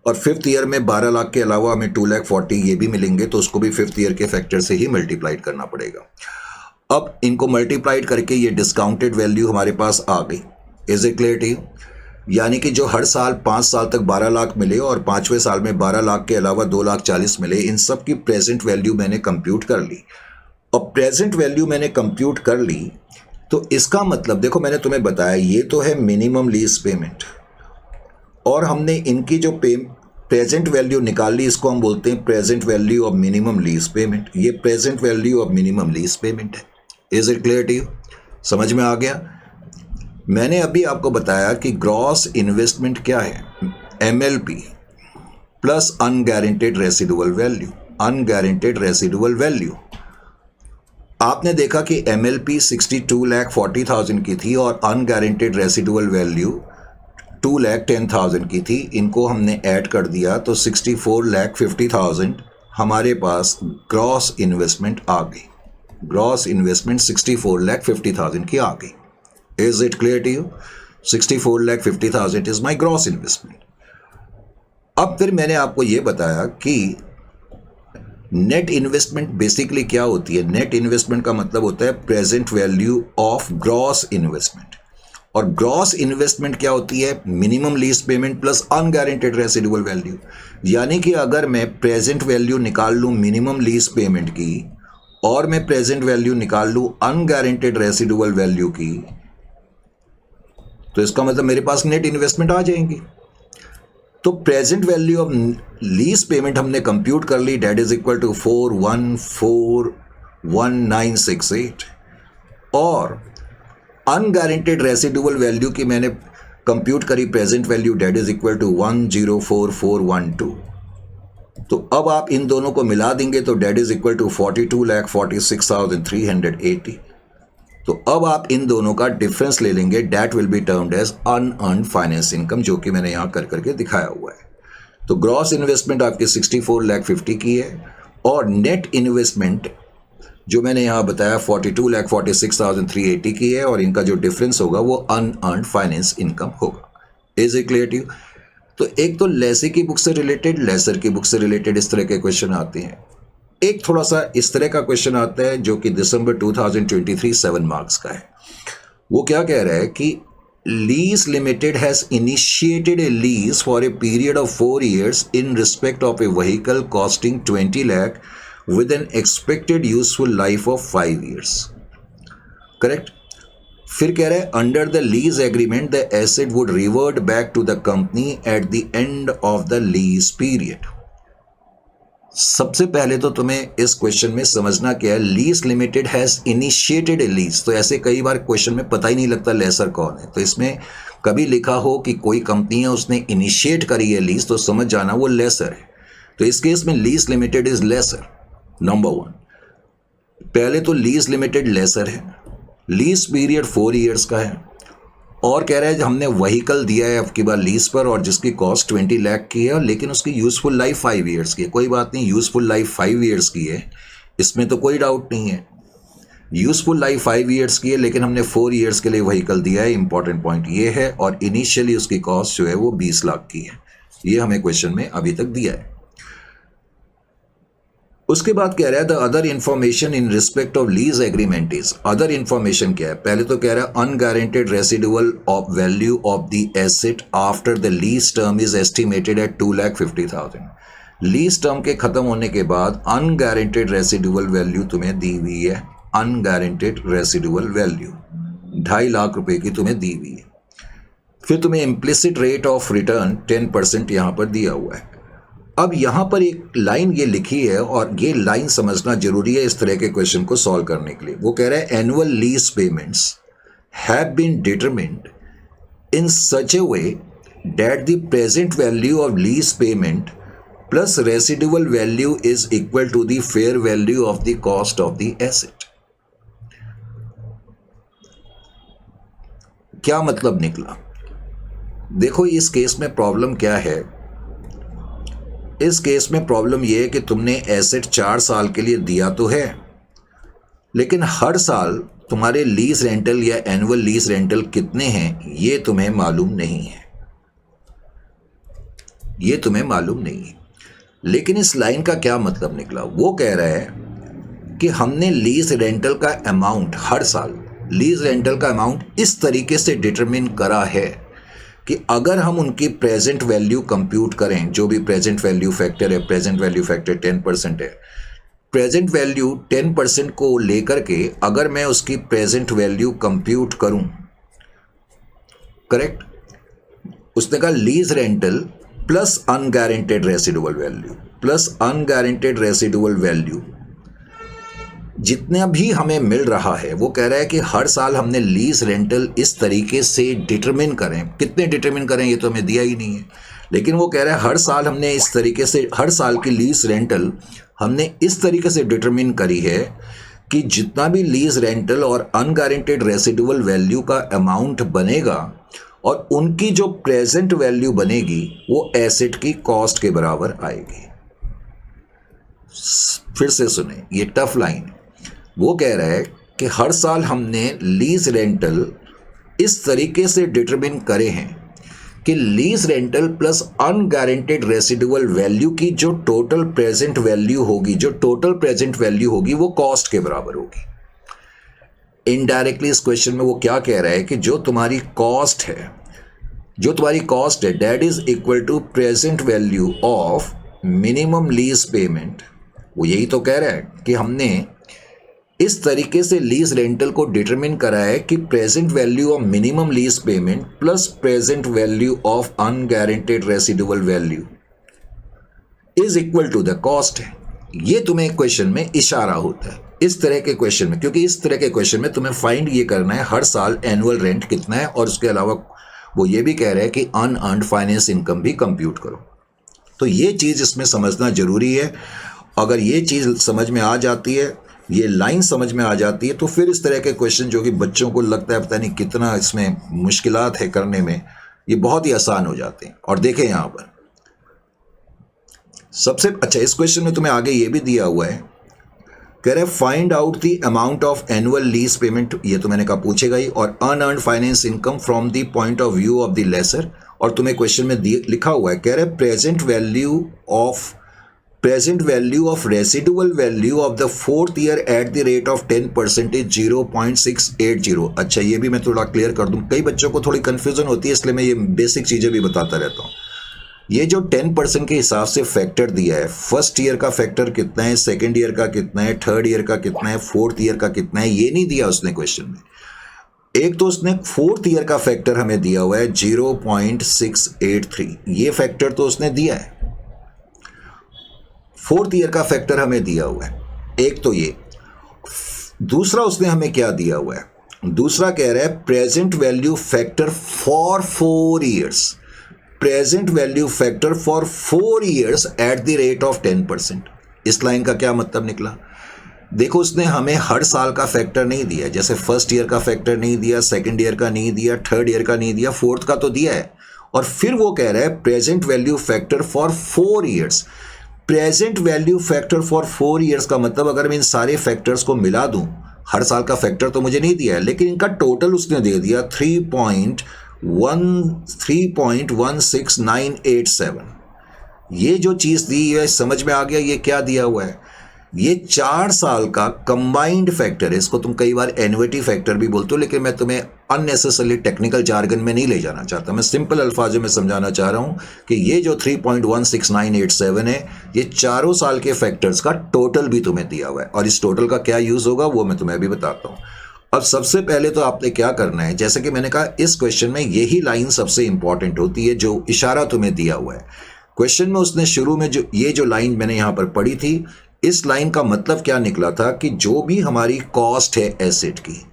और 5th ईयर में 12 लाख के अलावा हमें 2,40,000 ये भी मिलेंगे, तो उसको भी 5th ईयर के फैक्टर से ही मल्टीप्लाइड करना पड़ेगा। अब इनको मल्टीप्लाइड करके ये डिस्काउंटेड वैल्यू हमारे पास आ गई। Is it clear to you? यानी कि जो हर साल 5 साल तक 12 लाख मिले और 5वें साल में 12 लाख के अलावा 2,40,000 मिले, इन सब की प्रेजेंट वैल्यू मैंने कंप्यूट कर ली। और प्रेजेंट वैल्यू मैंने कंप्यूट कर ली तो इसका मतलब देखो मैंने तुम्हें बताया ये तो है मिनिमम लीज पेमेंट, और हमने इनकी जो प्रेजेंट वैल्यू निकाल ली, इसको हम बोलते हैं present value of minimum lease payment. ये present value of minimum lease payment है। Is it clear to you? समझ में आ गया? मैंने अभी आपको बताया कि ग्रॉस इन्वेस्टमेंट क्या है, MLP plus unguaranteed residual value. Unguaranteed residual value आपने देखा कि एमएलपी 62,40,000 की थी और अनगारंटेड रेसिडुअल वैल्यू 2,10,000 की थी। इनको हमने ऐड कर दिया तो 64,50,000 हमारे पास ग्रॉस इन्वेस्टमेंट आ गई। ग्रॉस इन्वेस्टमेंट 64,50,000 की आ गई। Is it clear to you? 64,50,000 is my gross investment. अब फिर मैंने आपको ये बताया कि नेट इन्वेस्टमेंट बेसिकली क्या होती है। नेट इन्वेस्टमेंट का मतलब होता है present value of gross investment, और ग्रॉस इन्वेस्टमेंट क्या होती है, minimum lease payment plus unguaranteed residual value. यानी कि अगर मैं प्रेजेंट वैल्यू निकाल लूँ मिनिमम लीज पेमेंट की और मैं प्रेजेंट वैल्यू निकाल लूँ अनगारंटेड रेसिडुअल वैल्यू की, तो इसका मतलब मेरे पास नेट इन्वेस्टमेंट आ जाएंगी। तो present value of lease payment हमने कंप्यूट कर ली, डेट इज इक्वल टू 4141968, और अनगारंटेड रेसिडुअल वैल्यू की मैंने कंप्यूट करी present value, that is equal to 104412। तो अब आप इन दोनों को मिला देंगे तो डेट इज इक्वल टू 42,46,380। तो अब आप इन दोनों का डिफरेंस ले लेंगे, that will be termed as unearned finance income, जो कि मैंने यहाँ कर करके दिखाया हुआ है। तो ग्रॉस इन्वेस्टमेंट आपकी 64,50,000 की है, और नेट इन्वेस्टमेंट जो मैंने यहाँ बताया 42,46,380 की है, और इनका जो डिफरेंस होगा वो अनअर्न्ड फाइनेंस इनकम होगा। Is it clear to you? तो एक तो लेसी की बुक से रिलेटेड, लेसर की बुक से रिलेटेड इस तरह के क्वेश्चन आते हैं। एक थोड़ा सा इस तरह का क्वेश्चन आता है जो कि दिसंबर 2023 7 मार्क्स का है। वो क्या कह रहा है कि lease limited has initiated a lease for a period of 4 years in respect of a vehicle costing 20 lakh with an expected useful life of 5 years। Correct. फिर कह रहा है under the lease agreement the asset would revert back to the company at the end of the lease period. सबसे पहले तो तुम्हें इस क्वेश्चन में समझना क्या है, lease limited has initiated a lease. तो ऐसे कई बार क्वेश्चन में पता ही नहीं लगता लेसर कौन है। तो इसमें कभी लिखा हो कि कोई कंपनी है उसने इनिशिएट करी है लीज, तो समझ जाना वो लेसर है। तो इस केस में lease limited is lesser, number 1। पहले तो लीज लिमिटेड लेसर है, लीज पीरियड 4 years का है, और कह रहा है हमने व्हीकल दिया है आपकी बार लीज पर और जिसकी कॉस्ट 20 लाख की है, लेकिन उसकी यूजफुल लाइफ 5 years की है। कोई बात नहीं, यूजफुल लाइफ 5 years की है, इसमें तो कोई डाउट नहीं है। यूजफुल लाइफ 5 years की है, लेकिन हमने 4 years के लिए व्हीकल दिया है। इंपॉर्टेंट पॉइंट ये है, और इनिशियली उसकी कॉस्ट जो है वो 20 लाख की है। ये हमें क्वेश्चन में अभी तक दिया है। उसके बाद कह रहा है the other information in respect of lease agreement is. Other information क्या है? पहले तो कह रहा है unguaranteed residual of value of the asset after the lease term is estimated at 2,50,000। Lease term के खत्म होने के बाद अनगारंटेड रेसिडुअल वैल्यू तुम्हें दी हुई है। अनगारंटेड रेसिडुअल वैल्यू 2.5 लाख रुपए की तुम्हें दी हुई है। फिर तुम्हें इम्प्लिसिट रेट ऑफ रिटर्न 10% यहां पर दिया हुआ है। अब यहां पर एक लाइन ये लिखी है, और ये लाइन समझना जरूरी है इस तरह के क्वेश्चन को सॉल्व करने के लिए। वो कह रहा है annual lease payments have been determined in such a way that the present value of lease payment plus residual value is equal to the fair value of the cost of the asset. क्या मतलब निकला? देखो इस केस में प्रॉब्लम क्या है। इस केस में प्रॉब्लम यह है कि तुमने एसेट 4 साल के लिए दिया तो है, लेकिन हर साल तुम्हारे लीज रेंटल या एनुअल लीज रेंटल कितने हैं ये तुम्हें मालूम नहीं है। ये तुम्हें मालूम नहीं है। लेकिन इस लाइन का क्या मतलब निकला? वो कह रहा है कि हमने लीज रेंटल का अमाउंट हर साल, लीज रेंटल का अमाउंट इस तरीके से डिटरमिन करा है कि अगर हम उनकी प्रेजेंट वैल्यू कंप्यूट करें, जो भी प्रेजेंट वैल्यू फैक्टर है, प्रेजेंट वैल्यू फैक्टर 10% है, प्रेजेंट वैल्यू 10% को लेकर के अगर मैं उसकी प्रेजेंट वैल्यू कंप्यूट करूं, करेक्ट, उसने कहा lease rental plus unguaranteed residual value plus unguaranteed residual value जितना भी हमें मिल रहा है, वो कह रहा है कि हर साल हमने लीज रेंटल इस तरीके से डिटरमिन करें। कितने डिटरमिन करें ये तो हमें दिया ही नहीं है, लेकिन वो कह रहा है हर साल हमने इस तरीके से, हर साल की लीज रेंटल हमने इस तरीके से डिटरमिन करी है कि जितना भी लीज रेंटल और अनगारंटेड रेसिडुअल वैल्यू का अमाउंट बनेगा और उनकी जो प्रेजेंट वैल्यू बनेगी वो एसेट की कॉस्ट के बराबर आएगी। फिर से सुने, ये टफ लाइन है। वो कह रहा है कि हर साल हमने लीज रेंटल इस तरीके से डिटरमिन करे हैं कि lease rental plus unguaranteed residual value की जो टोटल प्रेजेंट वैल्यू होगी, जो टोटल प्रेजेंट वैल्यू होगी वो कॉस्ट के बराबर होगी। इनडायरेक्टली इस क्वेश्चन में वो क्या कह रहा है कि जो तुम्हारी कॉस्ट है, जो तुम्हारी कॉस्ट है that is equal to present value of minimum lease payment. वो यही तो कह रहा है कि हमने इस तरीके से लीज रेंटल को डिटरमिन करा है कि present value of minimum lease payment plus present value of unguaranteed residual value is equal to the cost है। ये तुम्हें क्वेश्चन में इशारा होता है इस तरह के क्वेश्चन में, क्योंकि इस तरह के क्वेश्चन में तुम्हें फाइंड ये करना है हर साल एनुअल रेंट कितना है, और उसके अलावा वो ये भी कह रहा है कि अनअर्न्ड फाइनेंस इनकम भी कंप्यूट करो। तो ये चीज़ इसमें समझना जरूरी है। अगर ये चीज़ समझ में आ जाती है, ये लाइन समझ में आ जाती है, तो फिर इस तरह के क्वेश्चन जो कि बच्चों को लगता है पता नहीं कितना इसमें मुश्किलात है करने में, ये बहुत ही आसान हो जाते हैं। और देखें यहाँ पर सबसे अच्छा इस क्वेश्चन में तुम्हें आगे ये भी दिया हुआ है, कह रहे find out the amount of annual lease payment, ये तो मैंने कहा पूछेगा ही, और unearned finance income from the point of view of the lessor. और तुम्हें क्वेश्चन में लिखा हुआ है, कह रहे present value of present value of residual value of the fourth year at the rate of 10% is 0.680। अच्छा, ये भी मैं थोड़ा क्लियर कर दूं, कई बच्चों को थोड़ी कंफ्यूजन होती है, इसलिए मैं ये बेसिक चीजें भी बताता रहता हूं। ये जो 10% के हिसाब से फैक्टर दिया है, फर्स्ट ईयर का फैक्टर कितना है, सेकेंड ईयर का कितना है, थर्ड ईयर का कितना है, फोर्थ ईयर का कितना है, ये नहीं दिया उसने क्वेश्चन में। एक तो उसने फोर्थ ईयर का फैक्टर हमें दिया हुआ है 0.683, ये फैक्टर तो उसने दिया है, फोर्थ ईयर का फैक्टर हमें दिया हुआ है, एक तो ये। दूसरा उसने हमें क्या दिया हुआ है, दूसरा कह रहा है present value factor for 4 years, present value factor for 4 years eight the rate of 10%। इस लाइन का क्या मतलब निकला? देखो, उसने हमें हर साल का फैक्टर नहीं दिया, जैसे फर्स्ट ईयर का फैक्टर नहीं दिया, सेकंड ईयर का नहीं दिया, थर्ड ईयर का नहीं दिया, फोर्थ का तो दिया है। और फिर वो कह रहा है present value factor for 4 years. Present value factor for 4 years का मतलब अगर मैं इन सारे फैक्टर्स को मिला दूं, हर साल का फैक्टर तो मुझे नहीं दिया है, लेकिन इनका टोटल उसने दे दिया 3.16987। ये जो चीज दी है समझ में आ गया, ये क्या दिया हुआ है? ये 4 साल का कंबाइंड फैक्टर है। इसको तुम कई बार एन्युटी फैक्टर भी बोलते हो, लेकिन मैं तुम्हें अननेसेसरली टेक्निकल जार्गन में नहीं ले जाना चाहता। मैं सिंपल अल्फाजों में समझाना चाह रहा हूं कि ये जो 3.16987 है, ये चारों साल के फैक्टर्स का टोटल भी तुम्हें दिया हुआ है, और इस टोटल का क्या यूज होगा वो मैं तुम्हें अभी बताता हूं। अब सबसे पहले तो आपने क्या करना है, जैसे कि मैंने कहा इस क्वेश्चन में यही लाइन सबसे इंपॉर्टेंट होती है, जो इशारा तुम्हें दिया हुआ है क्वेश्चन में। उसने शुरू में जो लाइन मैंने यहां पर पढ़ी थी, इस लाइन का मतलब क्या निकला था कि जो भी हमारी कॉस्ट है एसेट की,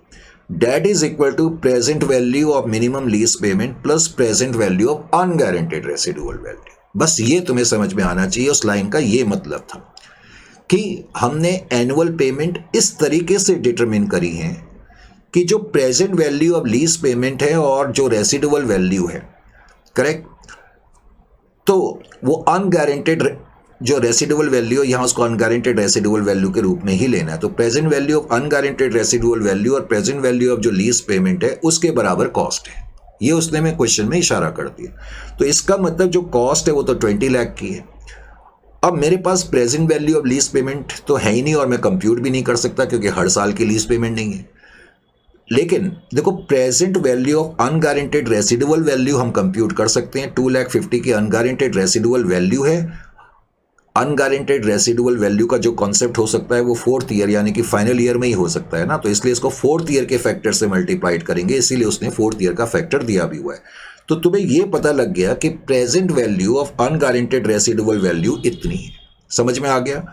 debt is equal to present value of minimum lease payment plus present value of unguaranteed residual value. बस ये तुम्हें समझ में आना चाहिए। उस लाइन का ये मतलब था कि हमने एनुअल पेमेंट इस तरीके से डिटरमिन करी है कि जो present value of lease payment है और जो रेसिडुअल वैल्यू है, करेक्ट, तो वो अनगारंटेड जो रेसिडुअल वैल्यू है, यहां उसको अनगारंटेड रेसिडुअल वैल्यू के रूप में ही लेना है। तो present value of unguaranteed residual value और प्रेजेंट वैल्यू ऑफ जो लीज पेमेंट है उसके बराबर कॉस्ट है। ये उसने में क्वेश्चन में इशारा कर दिया। तो इसका मतलब जो कॉस्ट है वो तो 20 लाख की है। अब मेरे पास present value of lease payment तो है ही नहीं, और मैं कंप्यूट भी नहीं कर सकता क्योंकि हर साल की लीज पेमेंट नहीं है। लेकिन देखो, present value of unguaranteed residual value हम कंप्यूट कर सकते हैं। 2,50,000 की अनगारंटेड रेसिडुअल वैल्यू है। अनगारंटेड रेसिडुअल वैल्यू का जो कॉन्सेप्ट हो सकता है वो फोर्थ ईयर यानी कि फाइनल ईयर में ही हो सकता है ना, तो इसलिए इसको फोर्थ ईयर के फैक्टर से मल्टीप्लाइड करेंगे, इसीलिए उसने फोर्थ ईयर का फैक्टर दिया भी हुआ है। तो तुम्हें ये पता लग गया कि present value of unguaranteed residual value इतनी है। समझ में आ गया?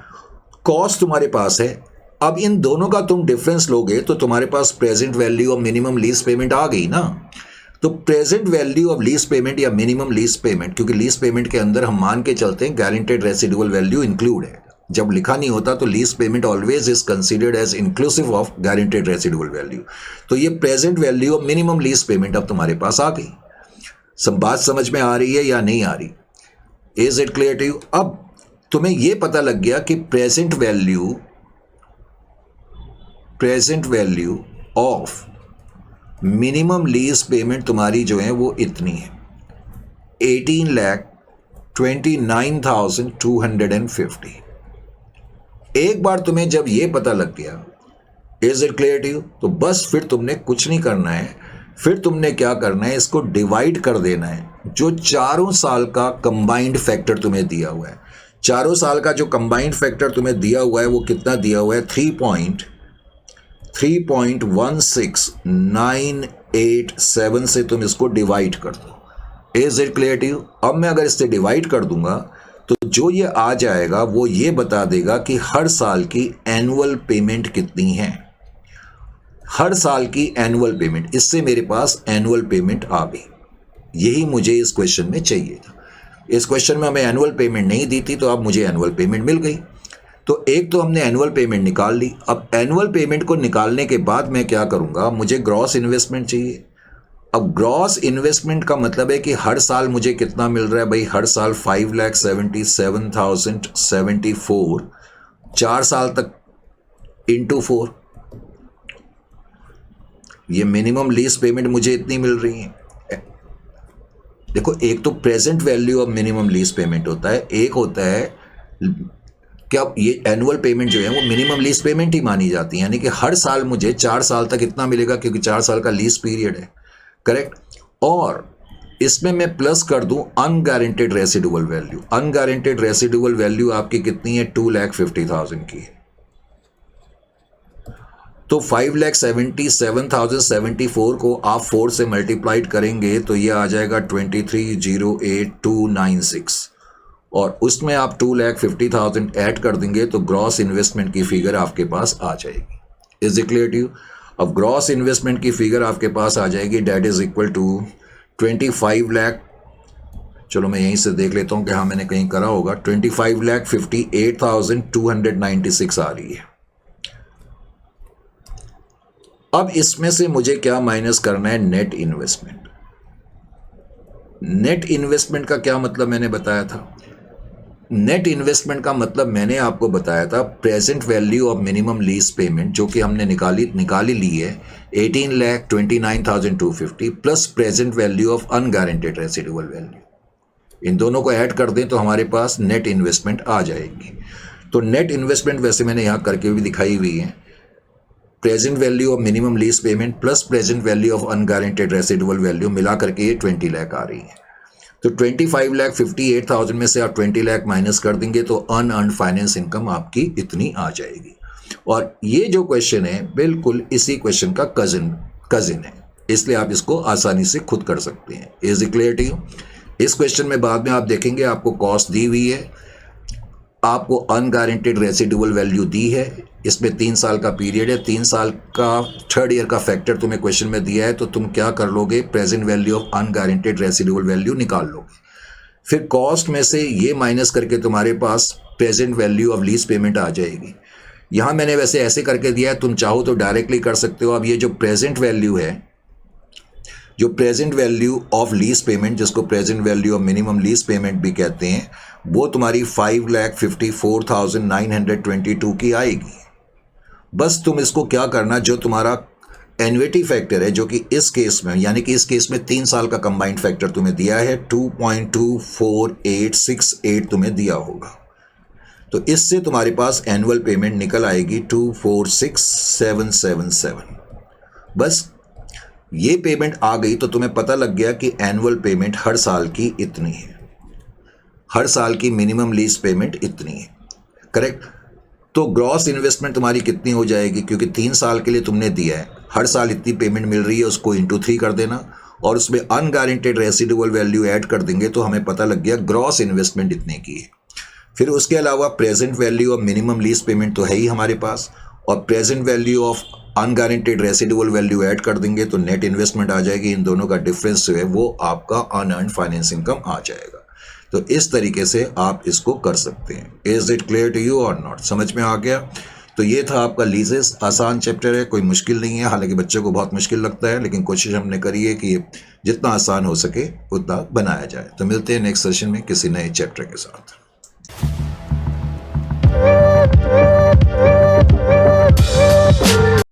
कॉस्ट तुम्हारे पास है। अब इन दोनों का तुम डिफरेंस लोगे तो तुम्हारे पास present value of minimum lease payment आ गई ना। तो present value of lease payment या मिनिमम लीज पेमेंट, क्योंकि लीज पेमेंट के अंदर हम मान के चलते हैं गारंटेड रेसिडुअल वैल्यू इंक्लूड है, जब लिखा नहीं होता तो lease payment always is considered as inclusive of guaranteed residual value. तो ये present value of minimum lease payment अब तुम्हारे पास आ गई। सब बात समझ में आ रही है या नहीं आ रही? Is it clear to you? अब तुम्हें यह पता लग गया कि present value of minimum lease payment तुम्हारी जो है वो इतनी है, 18,29,250। एक बार तुम्हें जब ये पता लग गया, is it clear to you, तो बस फिर तुमने कुछ नहीं करना है। फिर तुमने क्या करना है, इसको डिवाइड कर देना है। जो चारों साल का कंबाइंड फैक्टर तुम्हें दिया हुआ है, चारों साल का जो कंबाइंड फैक्टर तुम्हें दिया हुआ है वो कितना दिया हुआ है? 3.16987 से तुम इसको डिवाइड कर दो। Is it clear to you? अब मैं अगर इससे डिवाइड कर दूंगा तो जो ये आ जाएगा वो ये बता देगा कि हर साल की एनुअल पेमेंट कितनी है। हर साल की एनुअल पेमेंट, इससे मेरे पास एनुअल पेमेंट आ गई। यही मुझे इस क्वेश्चन में चाहिए था। इस क्वेश्चन में हमें एनुअल पेमेंट नहीं दी थी, तो अब मुझे एनुअल पेमेंट मिल गई। तो एक तो हमने एनुअल पेमेंट निकाल ली। अब एनुअल पेमेंट को निकालने के बाद मैं क्या करूंगा, मुझे ग्रॉस इन्वेस्टमेंट चाहिए। अब ग्रॉस इन्वेस्टमेंट का मतलब है कि हर साल मुझे कितना मिल रहा है भाई? हर साल 5,77,074, 4 साल तक इंटू 4, ये मिनिमम लीज पेमेंट मुझे इतनी मिल रही है। देखो, एक तो present value of minimum lease payment होता है, एक होता है कि अब ये एनुअल पेमेंट जो है वो मिनिमम लीज पेमेंट ही मानी जाती है, यानी कि हर साल मुझे 4 साल तक इतना मिलेगा, क्योंकि 4 साल का लीज पीरियड है, करेक्ट। और इसमें मैं प्लस कर दूं अनगारंटेड residual value. Unguaranteed residual value आपकी कितनी है? 2,50,000 की। तो 5,77,074 को आप 4 से मल्टीप्लाइड करेंगे तो ये आ जाएगा 23,08,296, और उसमें आप 2,50,000 ऐड कर देंगे तो ग्रॉस इन्वेस्टमेंट की फिगर आपके पास आ जाएगी। Is it clear to you? अब ग्रॉस इन्वेस्टमेंट की फिगर आपके पास आ जाएगी, that is equal to 25 lakh, चलो मैं यहीं से देख लेता हूँ कि हाँ मैंने कहीं करा होगा, 25,58,296 आ रही है। अब इसमें से मुझे क्या माइनस करना है? Net investment. नेट इन्वेस्टमेंट का क्या मतलब मैंने बताया था? नेट इन्वेस्टमेंट का मतलब मैंने आपको बताया था present value of minimum lease payment, जो कि हमने निकाली ली है 18,29,250 plus present value of unguaranteed residual value. इन दोनों को ऐड कर दें तो हमारे पास नेट इन्वेस्टमेंट आ जाएगी। तो नेट इन्वेस्टमेंट वैसे मैंने यहाँ करके भी दिखाई हुई है, present value of minimum lease payment plus present value of unguaranteed residual value मिला करके ये 20 लाख आ रही है। तो 25,58,000 में से आप 20 लाख माइनस कर देंगे तो अनअर्न्ड फाइनेंस इनकम आपकी इतनी आ जाएगी। और ये जो क्वेश्चन है बिल्कुल इसी क्वेश्चन का कजिन है, इसलिए आप इसको आसानी से खुद कर सकते हैं। Is it clear to you? इस क्वेश्चन में बाद में आप देखेंगे आपको कॉस्ट दी हुई है, आपको अनगारंटेड रेसिडुअल वैल्यू दी है, इसमें 3 साल का पीरियड है, 3 साल का थर्ड ईयर का फैक्टर तुम्हें क्वेश्चन में दिया है, तो तुम क्या कर लोगे? Present value of unguaranteed residual value निकाल लोगे। फिर कॉस्ट में से ये माइनस करके तुम्हारे पास present value of lease payment आ जाएगी। यहाँ मैंने वैसे ऐसे करके दिया है, तुम चाहो तो डायरेक्टली कर सकते हो। अब ये जो प्रेजेंट वैल्यू है, जो present value of lease payment, जिसको present value of minimum lease payment भी कहते हैं, वो तुम्हारी 5,54,922 की आएगी। बस तुम इसको क्या करना, जो तुम्हारा एन्युटी फैक्टर है, जो कि इस केस में, यानी कि इस केस में 3 साल का कंबाइंड फैक्टर तुम्हें दिया है 2.24868 तुम्हें दिया होगा, तो इससे तुम्हारे पास एनुअल पेमेंट निकल आएगी 246,777। बस ये पेमेंट आ गई तो तुम्हें पता लग गया कि एनुअल पेमेंट हर साल की इतनी है, हर साल की मिनिमम लीज पेमेंट इतनी है, करेक्ट। तो ग्रॉस इन्वेस्टमेंट तुम्हारी कितनी हो जाएगी? क्योंकि 3 साल के लिए तुमने दिया है, हर साल इतनी पेमेंट मिल रही है, उसको इंटू 3 कर देना और उसमें अनगारंटेड रेसिडुअल वैल्यू ऐड कर देंगे तो हमें पता लग गया ग्रॉस इन्वेस्टमेंट इतने की है। फिर उसके अलावा present value of minimum lease payment तो है ही हमारे पास, और present value of unguaranteed residual value add कर देंगे तो नेट इन्वेस्टमेंट आ जाएगी। इन दोनों का डिफरेंस जो है वो आपका अनअर्न्ड फाइनेंस इनकम आ जाएगा। तो इस तरीके से आप इसको कर सकते हैं। Is it clear to you और नॉट? समझ में आ गया? तो ये था आपका लीजेस। आसान चैप्टर है, कोई मुश्किल नहीं है, हालांकि बच्चों को बहुत मुश्किल लगता है, लेकिन कोशिश हमने करी है कि जितना आसान हो सके उतना बनाया जाए। तो मिलते हैं नेक्स्ट सेशन में किसी नए चैप्टर के साथ।